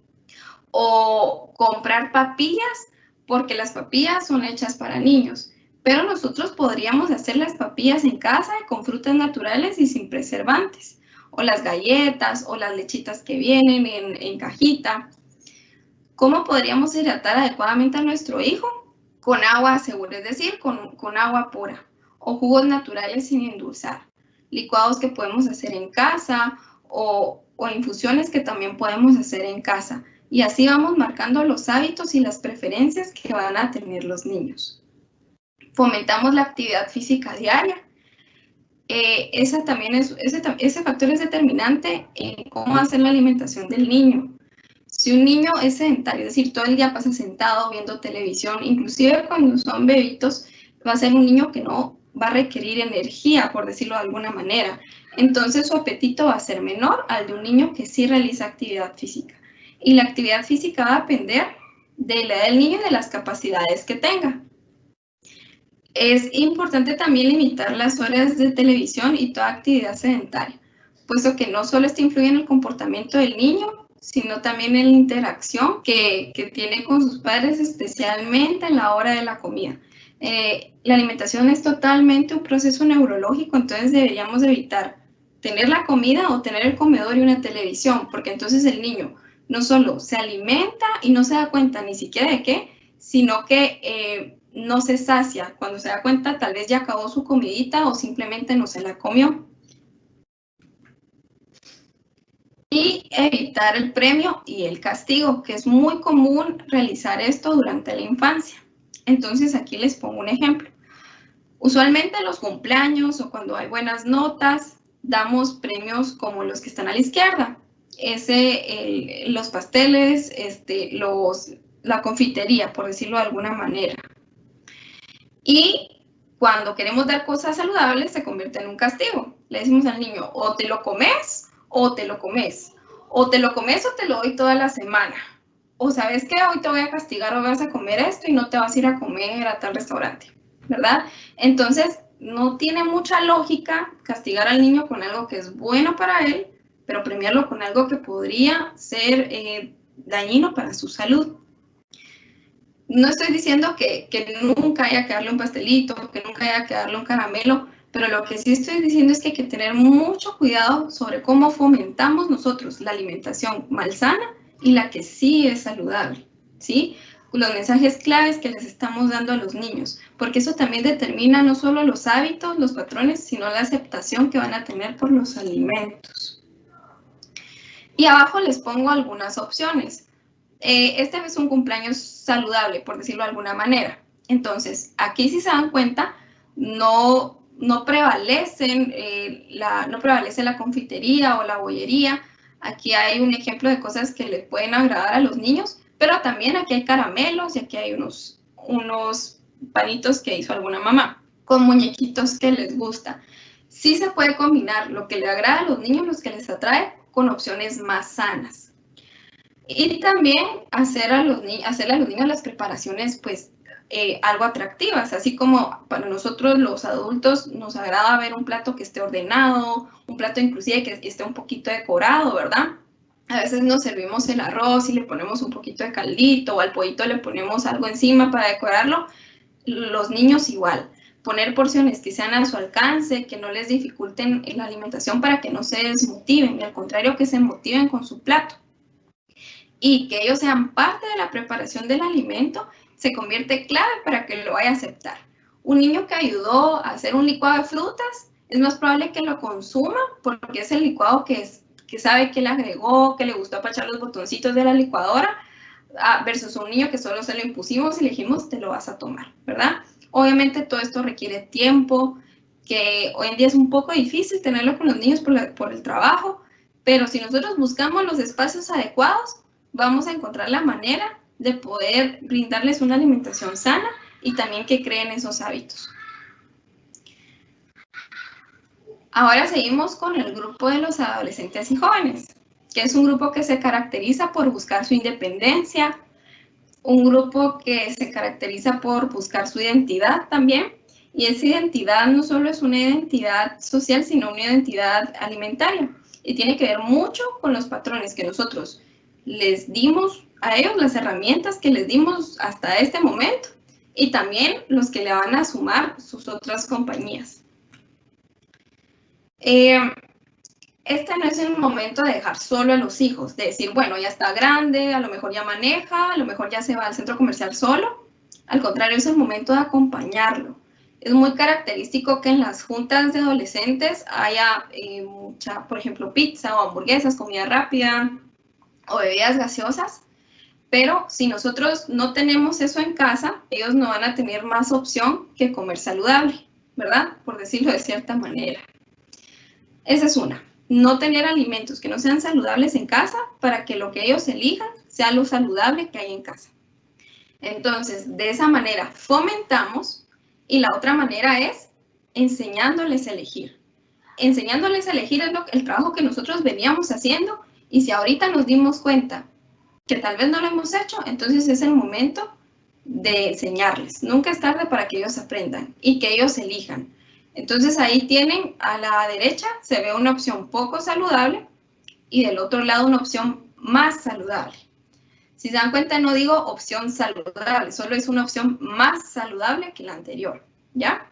O comprar papillas porque las papillas son hechas para niños, pero nosotros podríamos hacer las papillas en casa con frutas naturales y sin preservantes, o las galletas o las lechitas que vienen en cajita. ¿Cómo podríamos hidratar adecuadamente a nuestro hijo? Con agua segura, es decir, con agua pura, o jugos naturales sin endulzar, licuados que podemos hacer en casa o infusiones que también podemos hacer en casa. Y así vamos marcando los hábitos y las preferencias que van a tener los niños. Fomentamos la actividad física diaria. Ese factor es determinante en cómo hacer la alimentación del niño. Si un niño es sedentario, es decir, todo el día pasa sentado viendo televisión, inclusive cuando son bebitos, va a ser un niño que no va a requerir energía, por decirlo de alguna manera. Entonces su apetito va a ser menor al de un niño que sí realiza actividad física. Y la actividad física va a depender de la edad del niño y de las capacidades que tenga. Es importante también limitar las horas de televisión y toda actividad sedentaria, puesto que no solo esto influye en el comportamiento del niño, sino también en la interacción que tiene con sus padres, especialmente en la hora de la comida. La alimentación es totalmente un proceso neurológico, entonces deberíamos evitar tener la comida o tener el comedor y una televisión, porque entonces el niño no solo se alimenta y no se da cuenta ni siquiera de qué, sino que no se sacia. Cuando se da cuenta, tal vez ya acabó su comidita o simplemente no se la comió. Y evitar el premio y el castigo, que es muy común realizar esto durante la infancia. Entonces aquí les pongo un ejemplo. Usualmente en los cumpleaños o cuando hay buenas notas, damos premios como los que están a la izquierda. Los pasteles, la confitería, por decirlo de alguna manera. Y cuando queremos dar cosas saludables, se convierte en un castigo. Le decimos al niño, o te lo comes, o te lo comes. O te lo comes o te lo doy toda la semana. O sabes qué, hoy te voy a castigar o vas a comer esto y no te vas a ir a comer a tal restaurante, ¿verdad? Entonces, no tiene mucha lógica castigar al niño con algo que es bueno para él, pero premiarlo con algo que podría ser dañino para su salud. No estoy diciendo que nunca haya que darle un pastelito, que nunca haya que darle un caramelo, pero lo que sí estoy diciendo es que hay que tener mucho cuidado sobre cómo fomentamos nosotros la alimentación malsana y la que sí es saludable, ¿sí? Los mensajes claves que les estamos dando a los niños, porque eso también determina no solo los hábitos, los patrones, sino la aceptación que van a tener por los alimentos. Y abajo les pongo algunas opciones. Este es un cumpleaños saludable, por decirlo de alguna manera. Entonces, aquí si se dan cuenta, no prevalece la confitería o la bollería. Aquí hay un ejemplo de cosas que les pueden agradar a los niños, pero también aquí hay caramelos y aquí hay unos panitos que hizo alguna mamá con muñequitos que les gusta. Sí se puede combinar lo que le agrada a los niños, los que les atrae, con opciones más sanas. Y también hacerle a los niños las preparaciones, pues, algo atractivas, así como para nosotros los adultos nos agrada ver un plato que esté ordenado, un plato inclusive que esté un poquito decorado, ¿verdad? A veces nos servimos el arroz y le ponemos un poquito de caldito o al pollito le ponemos algo encima para decorarlo. Los niños igual. Poner porciones que sean a su alcance, que no les dificulten la alimentación para que no se desmotiven, y al contrario que se motiven con su plato. Y que ellos sean parte de la preparación del alimento, se convierte clave para que lo vaya a aceptar. Un niño que ayudó a hacer un licuado de frutas, es más probable que lo consuma porque es el licuado que sabe que le agregó, que le gustó apachar los botoncitos de la licuadora, versus un niño que solo se lo impusimos y le dijimos, te lo vas a tomar, ¿verdad? Obviamente todo esto requiere tiempo, que hoy en día es un poco difícil tenerlo con los niños por el trabajo, pero si nosotros buscamos los espacios adecuados, vamos a encontrar la manera de poder brindarles una alimentación sana y también que creen esos hábitos. Ahora seguimos con el grupo de los adolescentes y jóvenes, que es un grupo que se caracteriza por buscar su independencia, un grupo que se caracteriza por buscar su identidad también, y esa identidad no solo es una identidad social, sino una identidad alimentaria, y tiene que ver mucho con los patrones que nosotros les dimos a ellos, las herramientas que les dimos hasta este momento, y también los que le van a sumar sus otras compañías. Este no es el momento de dejar solo a los hijos, de decir, bueno, ya está grande, a lo mejor ya maneja, a lo mejor ya se va al centro comercial solo. Al contrario, es el momento de acompañarlo. Es muy característico que en las juntas de adolescentes haya mucha, por ejemplo, pizza o hamburguesas, comida rápida o bebidas gaseosas. Pero si nosotros no tenemos eso en casa, ellos no van a tener más opción que comer saludable, ¿verdad? Por decirlo de cierta manera. Esa es una. No tener alimentos que no sean saludables en casa para que lo que ellos elijan sea lo saludable que hay en casa. Entonces, de esa manera fomentamos, y la otra manera es enseñándoles a elegir. Enseñándoles a elegir es el trabajo que nosotros veníamos haciendo, y si ahorita nos dimos cuenta que tal vez no lo hemos hecho, entonces es el momento de enseñarles. Nunca es tarde para que ellos aprendan y que ellos elijan. Entonces ahí tienen, a la derecha se ve una opción poco saludable y del otro lado una opción más saludable. Si se dan cuenta, no digo opción saludable, solo es una opción más saludable que la anterior, ¿ya?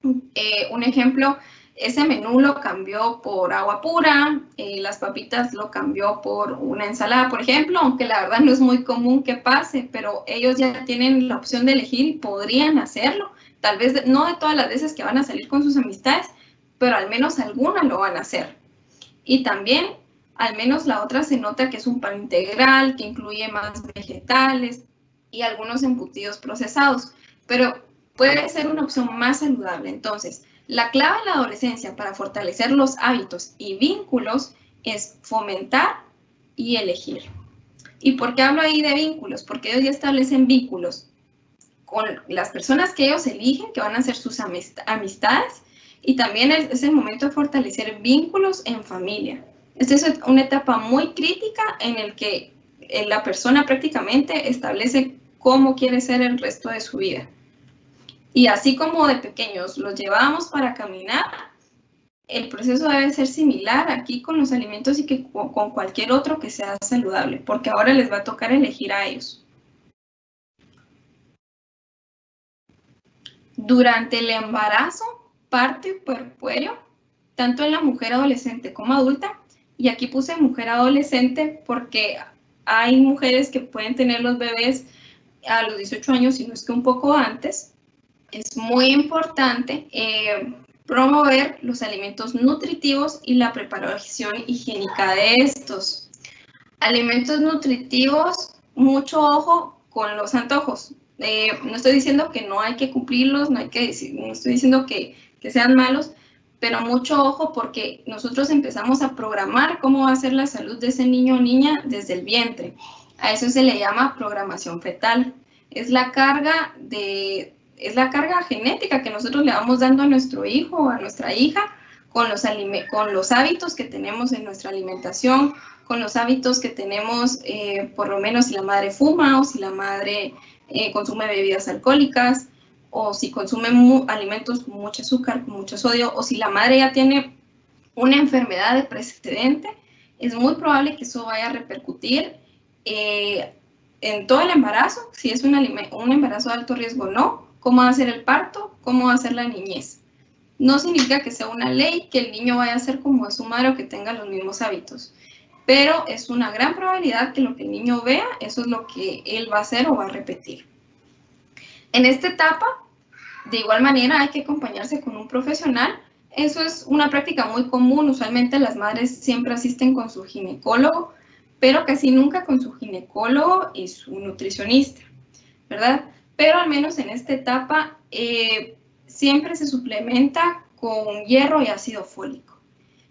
Un ejemplo, ese menú lo cambió por agua pura, las papitas lo cambió por una ensalada, por ejemplo, aunque la verdad no es muy común que pase, pero ellos ya tienen la opción de elegir y podrían hacerlo. Tal vez no de todas las veces que van a salir con sus amistades, pero al menos algunas lo van a hacer. Y también, al menos la otra se nota que es un pan integral, que incluye más vegetales y algunos embutidos procesados, pero puede ser una opción más saludable. Entonces, la clave en la adolescencia para fortalecer los hábitos y vínculos es fomentar y elegir. ¿Y por qué hablo ahí de vínculos? Porque ellos ya establecen vínculos con las personas que ellos eligen, que van a ser sus amistades, y también es el momento de fortalecer vínculos en familia. Esta es una etapa muy crítica en el que la persona prácticamente establece cómo quiere ser el resto de su vida. Y así como de pequeños los llevamos para caminar, el proceso debe ser similar aquí con los alimentos y que con cualquier otro que sea saludable, porque ahora les va a tocar elegir a ellos. Durante el embarazo, parto y puerperio, tanto en la mujer adolescente como adulta, y aquí puse mujer adolescente porque hay mujeres que pueden tener los bebés a los 18 años, si no es que un poco antes. Es muy importante promover los alimentos nutritivos y la preparación higiénica de estos. Alimentos nutritivos, mucho ojo con los antojos. No estoy diciendo que no hay que cumplirlos, no estoy diciendo que sean malos, pero mucho ojo porque nosotros empezamos a programar cómo va a ser la salud de ese niño o niña desde el vientre. A eso se le llama programación fetal. Es la carga genética que nosotros le vamos dando a nuestro hijo o a nuestra hija con los hábitos que tenemos en nuestra alimentación, con los hábitos que tenemos, por lo menos si la madre fuma o si la madre consume bebidas alcohólicas o si consume alimentos con mucho azúcar, con mucho sodio, o si la madre ya tiene una enfermedad de precedente, es muy probable que eso vaya a repercutir en todo el embarazo, si es un embarazo de alto riesgo o no, cómo va a ser el parto, cómo va a ser la niñez. No significa que sea una ley que el niño vaya a ser como es su madre o que tenga los mismos hábitos, pero es una gran probabilidad que lo que el niño vea, eso es lo que él va a hacer o va a repetir. En esta etapa, de igual manera, hay que acompañarse con un profesional. Eso es una práctica muy común. Usualmente las madres siempre asisten con su ginecólogo, pero casi nunca con su ginecólogo y su nutricionista, ¿verdad? Pero al menos en esta etapa siempre se suplementa con hierro y ácido fólico.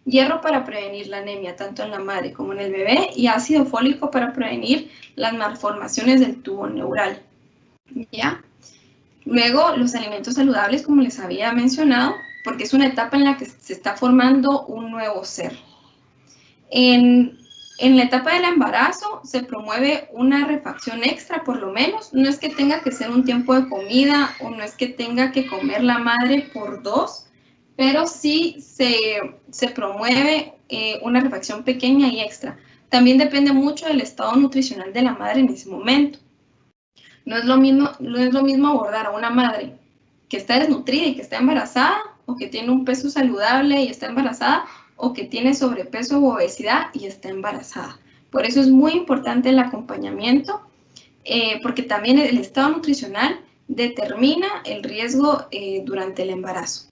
Hierro para prevenir la anemia, tanto en la madre como en el bebé, y ácido fólico para prevenir las malformaciones del tubo neural, ¿ya? Luego, los alimentos saludables, como les había mencionado, porque es una etapa en la que se está formando un nuevo ser. En la etapa del embarazo se promueve una refacción extra, por lo menos. No es que tenga que ser un tiempo de comida o no es que tenga que comer la madre por dos, pero sí se promueve una refacción pequeña y extra. También depende mucho del estado nutricional de la madre en ese momento. No es lo mismo abordar a una madre que está desnutrida y que está embarazada, o que tiene un peso saludable y está embarazada, o que tiene sobrepeso u obesidad y está embarazada. Por eso es muy importante el acompañamiento, porque también el estado nutricional determina el riesgo durante el embarazo.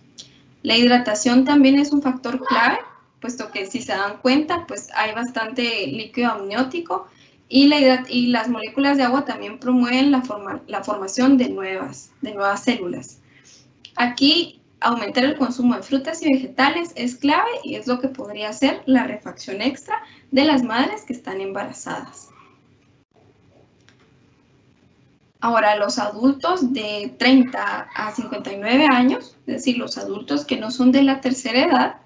La hidratación también es un factor clave, puesto que si se dan cuenta, pues hay bastante líquido amniótico, y las moléculas de agua también promueven la formación de nuevas células. Aquí, aumentar el consumo de frutas y vegetales es clave y es lo que podría hacer la refacción extra de las madres que están embarazadas. Ahora, los adultos de 30 a 59 años, es decir, los adultos que no son de la tercera edad,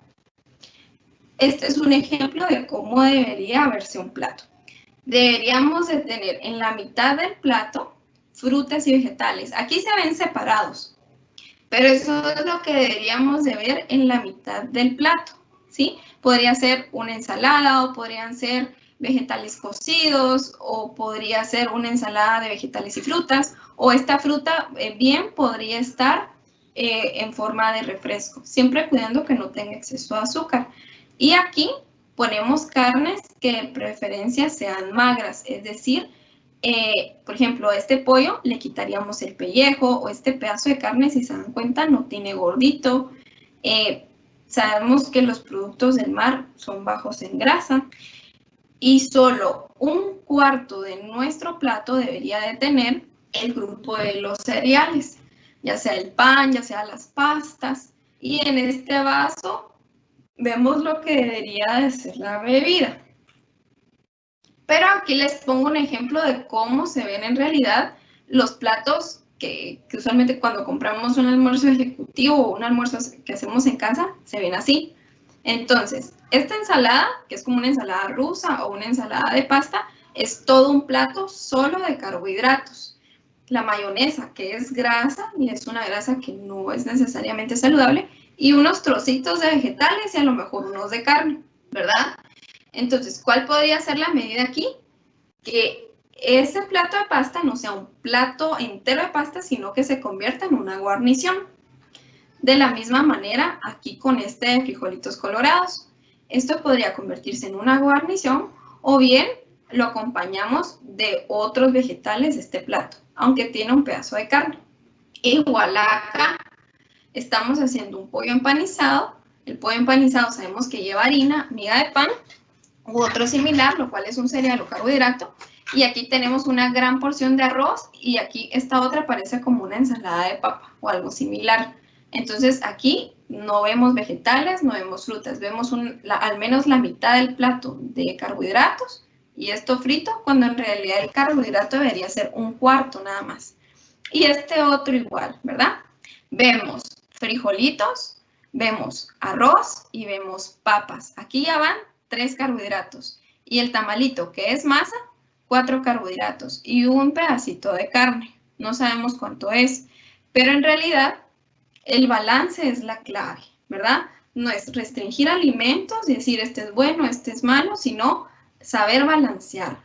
este es un ejemplo de cómo debería verse un plato. Deberíamos de tener en la mitad del plato frutas y vegetales. Aquí se ven separados, pero eso es lo que deberíamos de ver en la mitad del plato, ¿sí? Podría ser una ensalada o podrían ser vegetales cocidos, o podría ser una ensalada de vegetales y frutas, o esta fruta bien podría estar en forma de refresco, siempre cuidando que no tenga exceso de azúcar. Y aquí ponemos carnes que de preferencia sean magras, es decir, por ejemplo, a este pollo le quitaríamos el pellejo, o este pedazo de carne, si se dan cuenta, no tiene gordito. Sabemos que los productos del mar son bajos en grasa, y solo un cuarto de nuestro plato debería de tener el grupo de los cereales, ya sea el pan, ya sea las pastas, y en este vaso vemos lo que debería de ser la bebida. Pero aquí les pongo un ejemplo de cómo se ven en realidad los platos que usualmente cuando compramos un almuerzo ejecutivo o un almuerzo que hacemos en casa, se ven así. Entonces, esta ensalada, que es como una ensalada rusa o una ensalada de pasta, es todo un plato solo de carbohidratos. La mayonesa, que es grasa, y es una grasa que no es necesariamente saludable, y unos trocitos de vegetales y a lo mejor unos de carne, ¿verdad? Entonces, ¿cuál podría ser la medida aquí? Que ese plato de pasta no sea un plato entero de pasta, sino que se convierta en una guarnición. De la misma manera, aquí con este de frijolitos colorados. Esto podría convertirse en una guarnición, o bien lo acompañamos de otros vegetales de este plato, aunque tiene un pedazo de carne. Igual acá, estamos haciendo un pollo empanizado. El pollo empanizado sabemos que lleva harina, miga de pan u otro similar, lo cual es un cereal o carbohidrato. Y aquí tenemos una gran porción de arroz, y aquí esta otra parece como una ensalada de papa o algo similar. Entonces aquí no vemos vegetales, no vemos frutas, vemos al menos la mitad del plato de carbohidratos y esto frito, cuando en realidad el carbohidrato debería ser un cuarto nada más. Y este otro igual, ¿verdad? Vemos frijolitos, vemos arroz y vemos papas. Aquí ya van 3 carbohidratos. Y el tamalito, que es masa, 4 carbohidratos y un pedacito de carne. No sabemos cuánto es, pero en realidad el balance es la clave, ¿verdad? No es restringir alimentos y decir este es bueno, este es malo, sino saber balancear.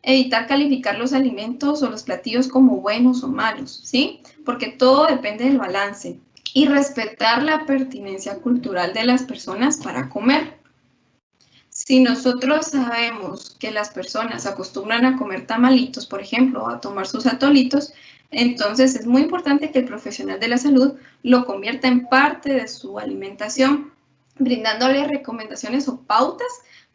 Evitar calificar los alimentos o los platillos como buenos o malos, ¿sí? Porque todo depende del balance. Y respetar la pertinencia cultural de las personas para comer. Si nosotros sabemos que las personas acostumbran a comer tamalitos, por ejemplo, o a tomar sus atolitos, entonces es muy importante que el profesional de la salud lo convierta en parte de su alimentación, brindándole recomendaciones o pautas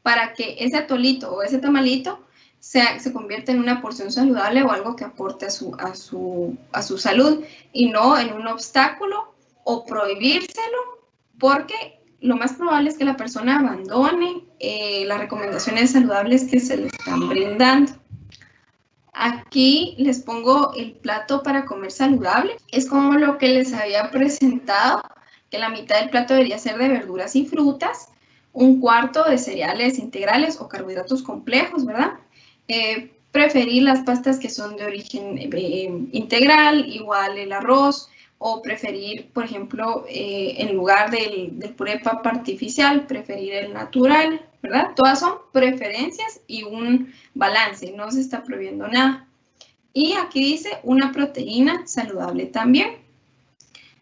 para que ese atolito o ese tamalito se convierta en una porción saludable o algo que aporte a su salud, y no en un obstáculo o prohibírselo, porque lo más probable es que la persona abandone las recomendaciones saludables que se le están brindando. Aquí les pongo el plato para comer saludable. Es como lo que les había presentado, que la mitad del plato debería ser de verduras y frutas, un cuarto de cereales integrales o carbohidratos complejos, ¿verdad? Preferir las pastas que son de origen integral, igual el arroz, o preferir, por ejemplo, en lugar del puré de papa artificial, preferir el natural, ¿verdad? Todas son preferencias y un balance, no se está prohibiendo nada. Y aquí dice una proteína saludable también.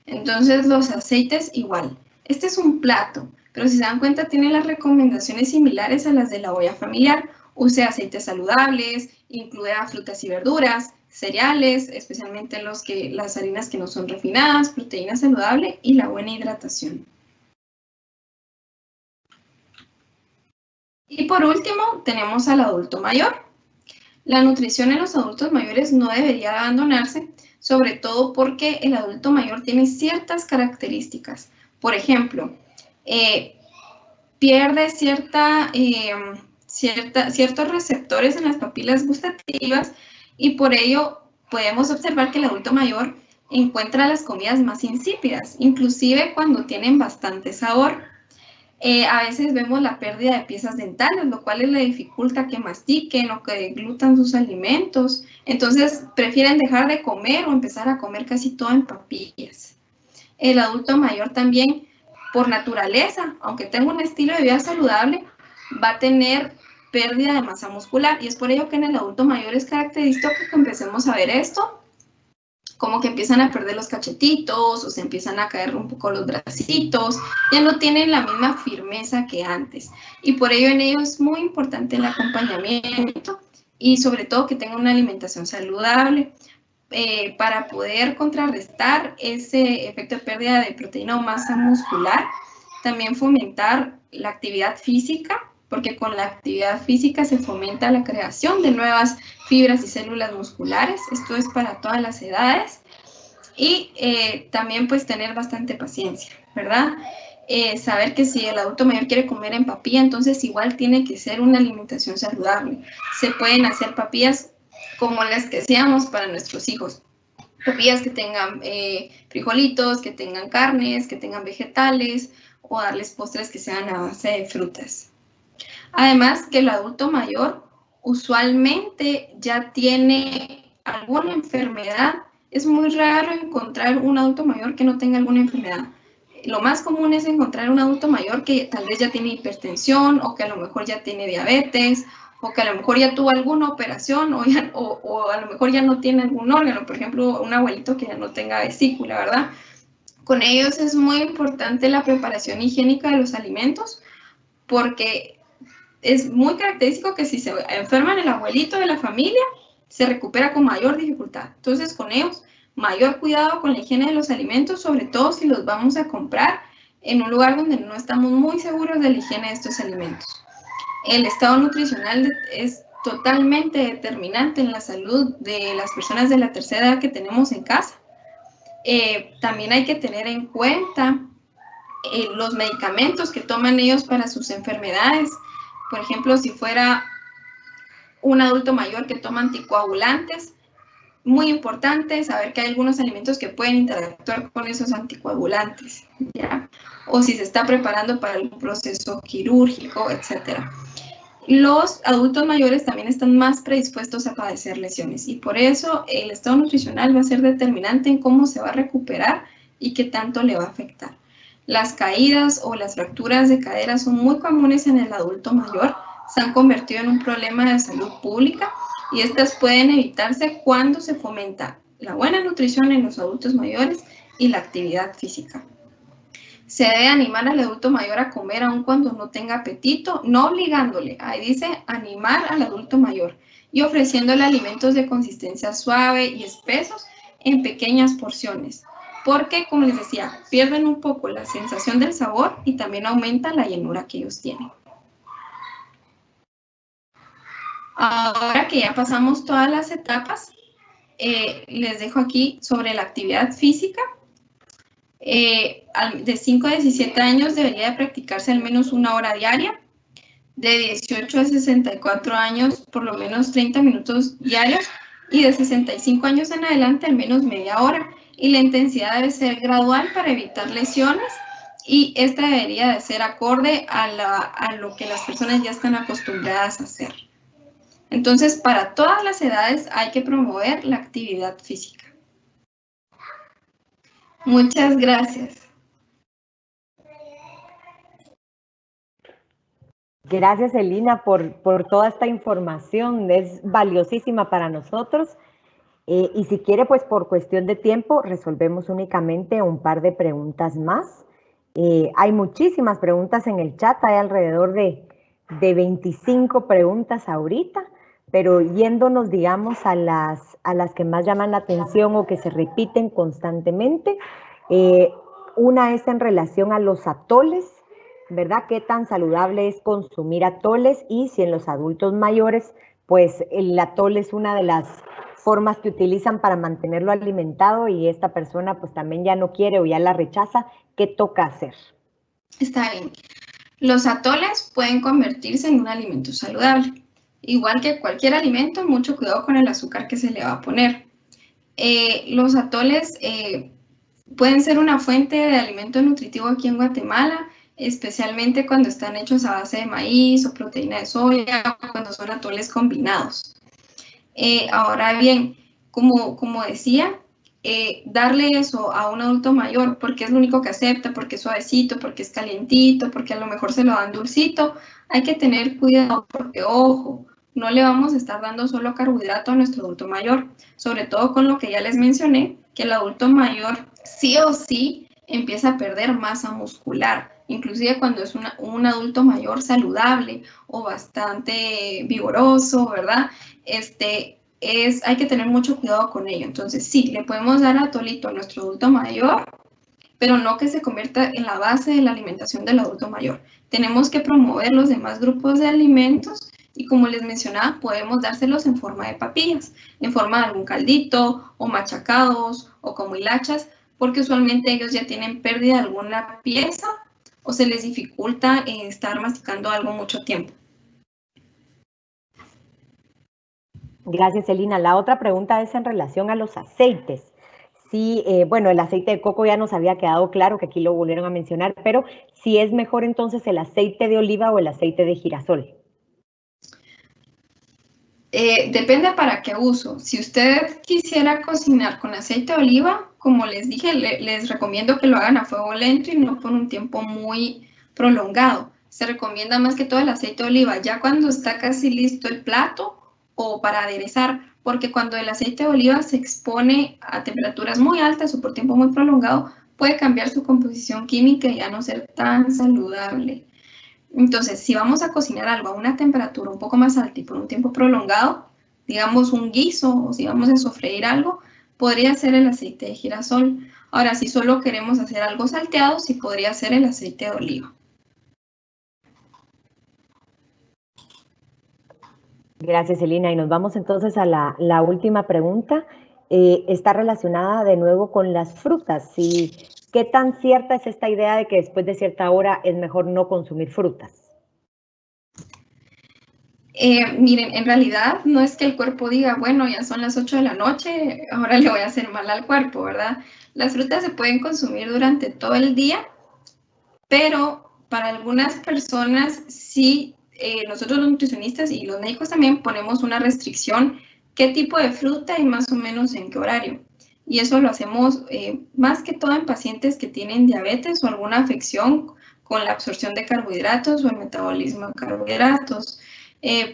Entonces los aceites igual. Este es un plato, pero si se dan cuenta tiene las recomendaciones similares a las de la olla familiar. Use aceites saludables, incluya frutas y verduras, cereales, especialmente las harinas que no son refinadas, proteína saludable y la buena hidratación. Y por último, tenemos al adulto mayor. La nutrición en los adultos mayores no debería abandonarse, sobre todo porque el adulto mayor tiene ciertas características. Por ejemplo, pierde ciertos receptores en las papilas gustativas, y por ello podemos observar que el adulto mayor encuentra las comidas más insípidas, inclusive cuando tienen bastante sabor. A veces vemos la pérdida de piezas dentales, lo cual le dificulta que mastiquen o que deglutan sus alimentos. Entonces prefieren dejar de comer o empezar a comer casi todo en papillas. El adulto mayor también, por naturaleza, aunque tenga un estilo de vida saludable, va a tener pérdida de masa muscular. Y es por ello que en el adulto mayor es característico que empecemos a ver esto, como que empiezan a perder los cachetitos o se empiezan a caer un poco los bracitos, ya no tienen la misma firmeza que antes. Y por ello en ello es muy importante el acompañamiento y sobre todo que tengan una alimentación saludable para poder contrarrestar ese efecto de pérdida de proteína o masa muscular. También fomentar la actividad física, porque con la actividad física se fomenta la creación de nuevas fibras y células musculares. Esto es para todas las edades. Y también pues tener bastante paciencia, ¿verdad? Saber que si el adulto mayor quiere comer en papilla, entonces igual tiene que ser una alimentación saludable. Se pueden hacer papillas como las que hacíamos para nuestros hijos. Papillas que tengan frijolitos, que tengan carnes, que tengan vegetales, o darles postres que sean a base de frutas. Además que el adulto mayor usualmente ya tiene alguna enfermedad. Es muy raro encontrar un adulto mayor que no tenga alguna enfermedad. Lo más común es encontrar un adulto mayor que tal vez ya tiene hipertensión o que a lo mejor ya tiene diabetes o que a lo mejor ya tuvo alguna operación o a lo mejor ya no tiene algún órgano. Por ejemplo, un abuelito que ya no tenga vesícula, ¿verdad? Con ellos es muy importante la preparación higiénica de los alimentos porque es muy característico que si se enferman el abuelito de la familia, se recupera con mayor dificultad. Entonces, con ellos, mayor cuidado con la higiene de los alimentos, sobre todo si los vamos a comprar en un lugar donde no estamos muy seguros de la higiene de estos alimentos. El estado nutricional es totalmente determinante en la salud de las personas de la tercera edad que tenemos en casa. También hay que tener en cuenta los medicamentos que toman ellos para sus enfermedades. Por ejemplo, si fuera un adulto mayor que toma anticoagulantes, muy importante saber que hay algunos alimentos que pueden interactuar con esos anticoagulantes, ¿ya? O si se está preparando para algún proceso quirúrgico, etc. Los adultos mayores también están más predispuestos a padecer lesiones y por eso el estado nutricional va a ser determinante en cómo se va a recuperar y qué tanto le va a afectar. Las caídas o las fracturas de cadera son muy comunes en el adulto mayor, se han convertido en un problema de salud pública y estas pueden evitarse cuando se fomenta la buena nutrición en los adultos mayores y la actividad física. Se debe animar al adulto mayor a comer aun cuando no tenga apetito, no obligándole, ahí dice animar al adulto mayor y ofreciéndole alimentos de consistencia suave y espesos en pequeñas porciones, porque como les decía, pierden un poco la sensación del sabor y también aumenta la llenura que ellos tienen. Ahora que ya pasamos todas las etapas, les dejo aquí sobre la actividad física. De 5 a 17 años debería de practicarse al menos 1 hora diaria. De 18 a 64 años, por lo menos 30 minutos diarios. Y de 65 años en adelante, al menos media hora. Y la intensidad debe ser gradual para evitar lesiones. Y esta debería de ser acorde a lo que las personas ya están acostumbradas a hacer. Entonces, para todas las edades hay que promover la actividad física. Muchas gracias. Gracias, Elina, por toda esta información. Es valiosísima para nosotros. Y si quiere, pues por cuestión de tiempo, resolvemos únicamente un par de preguntas más. Hay muchísimas preguntas en el chat, hay alrededor de 25 preguntas ahorita, pero yéndonos, digamos, a las que más llaman la atención o que se repiten constantemente. Una es en relación a los atoles, ¿verdad? ¿Qué tan saludable es consumir atoles? Y si en los adultos mayores, pues el atole es una de las formas que utilizan para mantenerlo alimentado y esta persona pues también ya no quiere o ya la rechaza, ¿qué toca hacer? Está bien. Los atoles pueden convertirse en un alimento saludable. Igual que cualquier alimento, mucho cuidado con el azúcar que se le va a poner. Los atoles pueden ser una fuente de alimento nutritivo aquí en Guatemala, especialmente cuando están hechos a base de maíz o proteína de soya, o cuando son atoles combinados. Ahora bien, como decía, darle eso a un adulto mayor porque es lo único que acepta, porque es suavecito, porque es calientito, porque a lo mejor se lo dan dulcito, hay que tener cuidado porque, ojo, no le vamos a estar dando solo carbohidrato a nuestro adulto mayor, sobre todo con lo que ya les mencioné, que el adulto mayor sí o sí empieza a perder masa muscular, inclusive cuando es un adulto mayor saludable o bastante vigoroso, ¿verdad? Hay que tener mucho cuidado con ello. Entonces, sí, le podemos dar atolito a nuestro adulto mayor, pero no que se convierta en la base de la alimentación del adulto mayor. Tenemos que promover los demás grupos de alimentos y, como les mencionaba, podemos dárselos en forma de papillas, en forma de algún caldito o machacados o como hilachas, porque usualmente ellos ya tienen pérdida de alguna pieza o se les dificulta estar masticando algo mucho tiempo. Gracias, Celina. La otra pregunta es en relación a los aceites. Sí, bueno, el aceite de coco ya nos había quedado claro, que aquí lo volvieron a mencionar, pero si es mejor entonces el aceite de oliva o el aceite de girasol. Depende para qué uso. Si usted quisiera cocinar con aceite de oliva, como les dije, les recomiendo que lo hagan a fuego lento y no por un tiempo muy prolongado. Se recomienda más que todo el aceite de oliva ya cuando está casi listo el plato o para aderezar, porque cuando el aceite de oliva se expone a temperaturas muy altas o por tiempo muy prolongado, puede cambiar su composición química y ya no ser tan saludable. Entonces, si vamos a cocinar algo a una temperatura un poco más alta y por un tiempo prolongado, digamos un guiso o si vamos a sofreír algo, podría ser el aceite de girasol. Ahora, si solo queremos hacer algo salteado, sí podría ser el aceite de oliva. Gracias, Celina. Y nos vamos entonces a la última pregunta. Está relacionada de nuevo con las frutas. ¿Qué tan cierta es esta idea de que después de cierta hora es mejor no consumir frutas? Miren, en realidad no es que el cuerpo diga, bueno, ya son las 8 de la noche, ahora le voy a hacer mal al cuerpo, ¿verdad? Las frutas se pueden consumir durante todo el día, pero para algunas personas sí, nosotros los nutricionistas y los médicos también ponemos una restricción, qué tipo de fruta y más o menos en qué horario. Y eso lo hacemos más que todo en pacientes que tienen diabetes o alguna afección con la absorción de carbohidratos o el metabolismo de carbohidratos,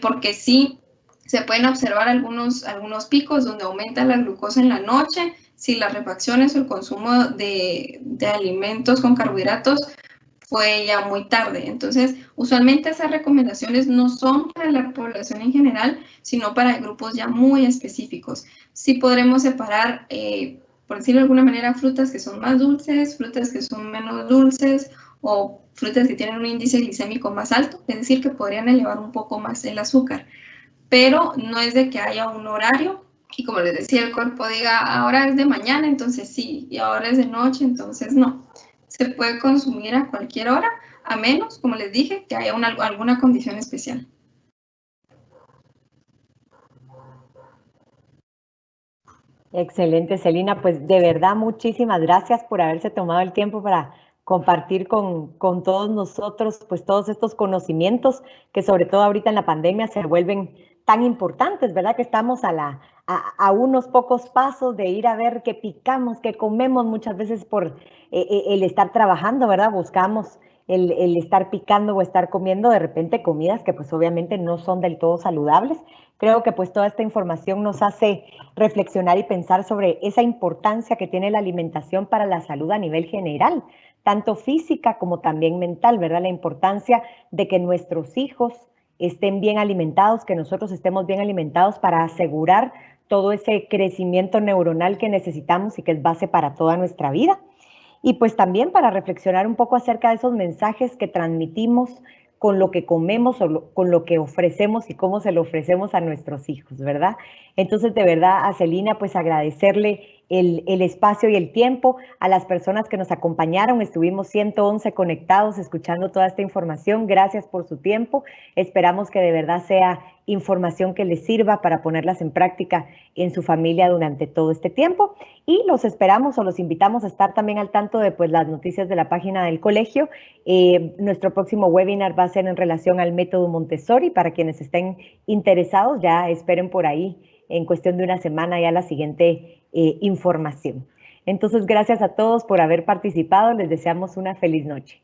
porque sí se pueden observar algunos picos donde aumenta la glucosa en la noche, si las refacciones o el consumo de alimentos con carbohidratos fue ya muy tarde. Entonces, usualmente esas recomendaciones no son para la población en general, sino para grupos ya muy específicos. Sí podremos separar, por decirlo de alguna manera, frutas que son más dulces, frutas que son menos dulces o frutas que tienen un índice glicémico más alto, es decir, que podrían elevar un poco más el azúcar. Pero no es de que haya un horario y, como les decía, el cuerpo diga, ahora es de mañana, entonces sí, y ahora es de noche, entonces no. Se puede consumir a cualquier hora, a menos, como les dije, que haya alguna condición especial. Excelente, Celina. Pues de verdad, muchísimas gracias por haberse tomado el tiempo para compartir con todos nosotros pues todos estos conocimientos que sobre todo ahorita en la pandemia se vuelven tan importantes, ¿verdad? Que estamos a unos pocos pasos de ir a ver qué picamos, qué comemos muchas veces por el estar trabajando, ¿verdad? Buscamos el estar picando o estar comiendo de repente comidas que pues obviamente no son del todo saludables. Creo que pues toda esta información nos hace reflexionar y pensar sobre esa importancia que tiene la alimentación para la salud a nivel general, tanto física como también mental, ¿verdad? La importancia de que nuestros hijos estén bien alimentados, que nosotros estemos bien alimentados para asegurar todo ese crecimiento neuronal que necesitamos y que es base para toda nuestra vida. Y pues también para reflexionar un poco acerca de esos mensajes que transmitimos con lo que comemos o con lo que ofrecemos y cómo se lo ofrecemos a nuestros hijos, ¿verdad? Entonces, de verdad, a Celina, pues agradecerle el espacio y el tiempo, a las personas que nos acompañaron, estuvimos 111 conectados escuchando toda esta información, gracias por su tiempo, esperamos que de verdad sea información que les sirva para ponerlas en práctica en su familia durante todo este tiempo y los esperamos o los invitamos a estar también al tanto de pues, las noticias de la página del colegio. Nuestro próximo webinar va a ser en relación al método Montessori, para quienes estén interesados ya esperen por ahí en cuestión de una semana ya la siguiente información. Entonces, gracias a todos por haber participado. Les deseamos una feliz noche.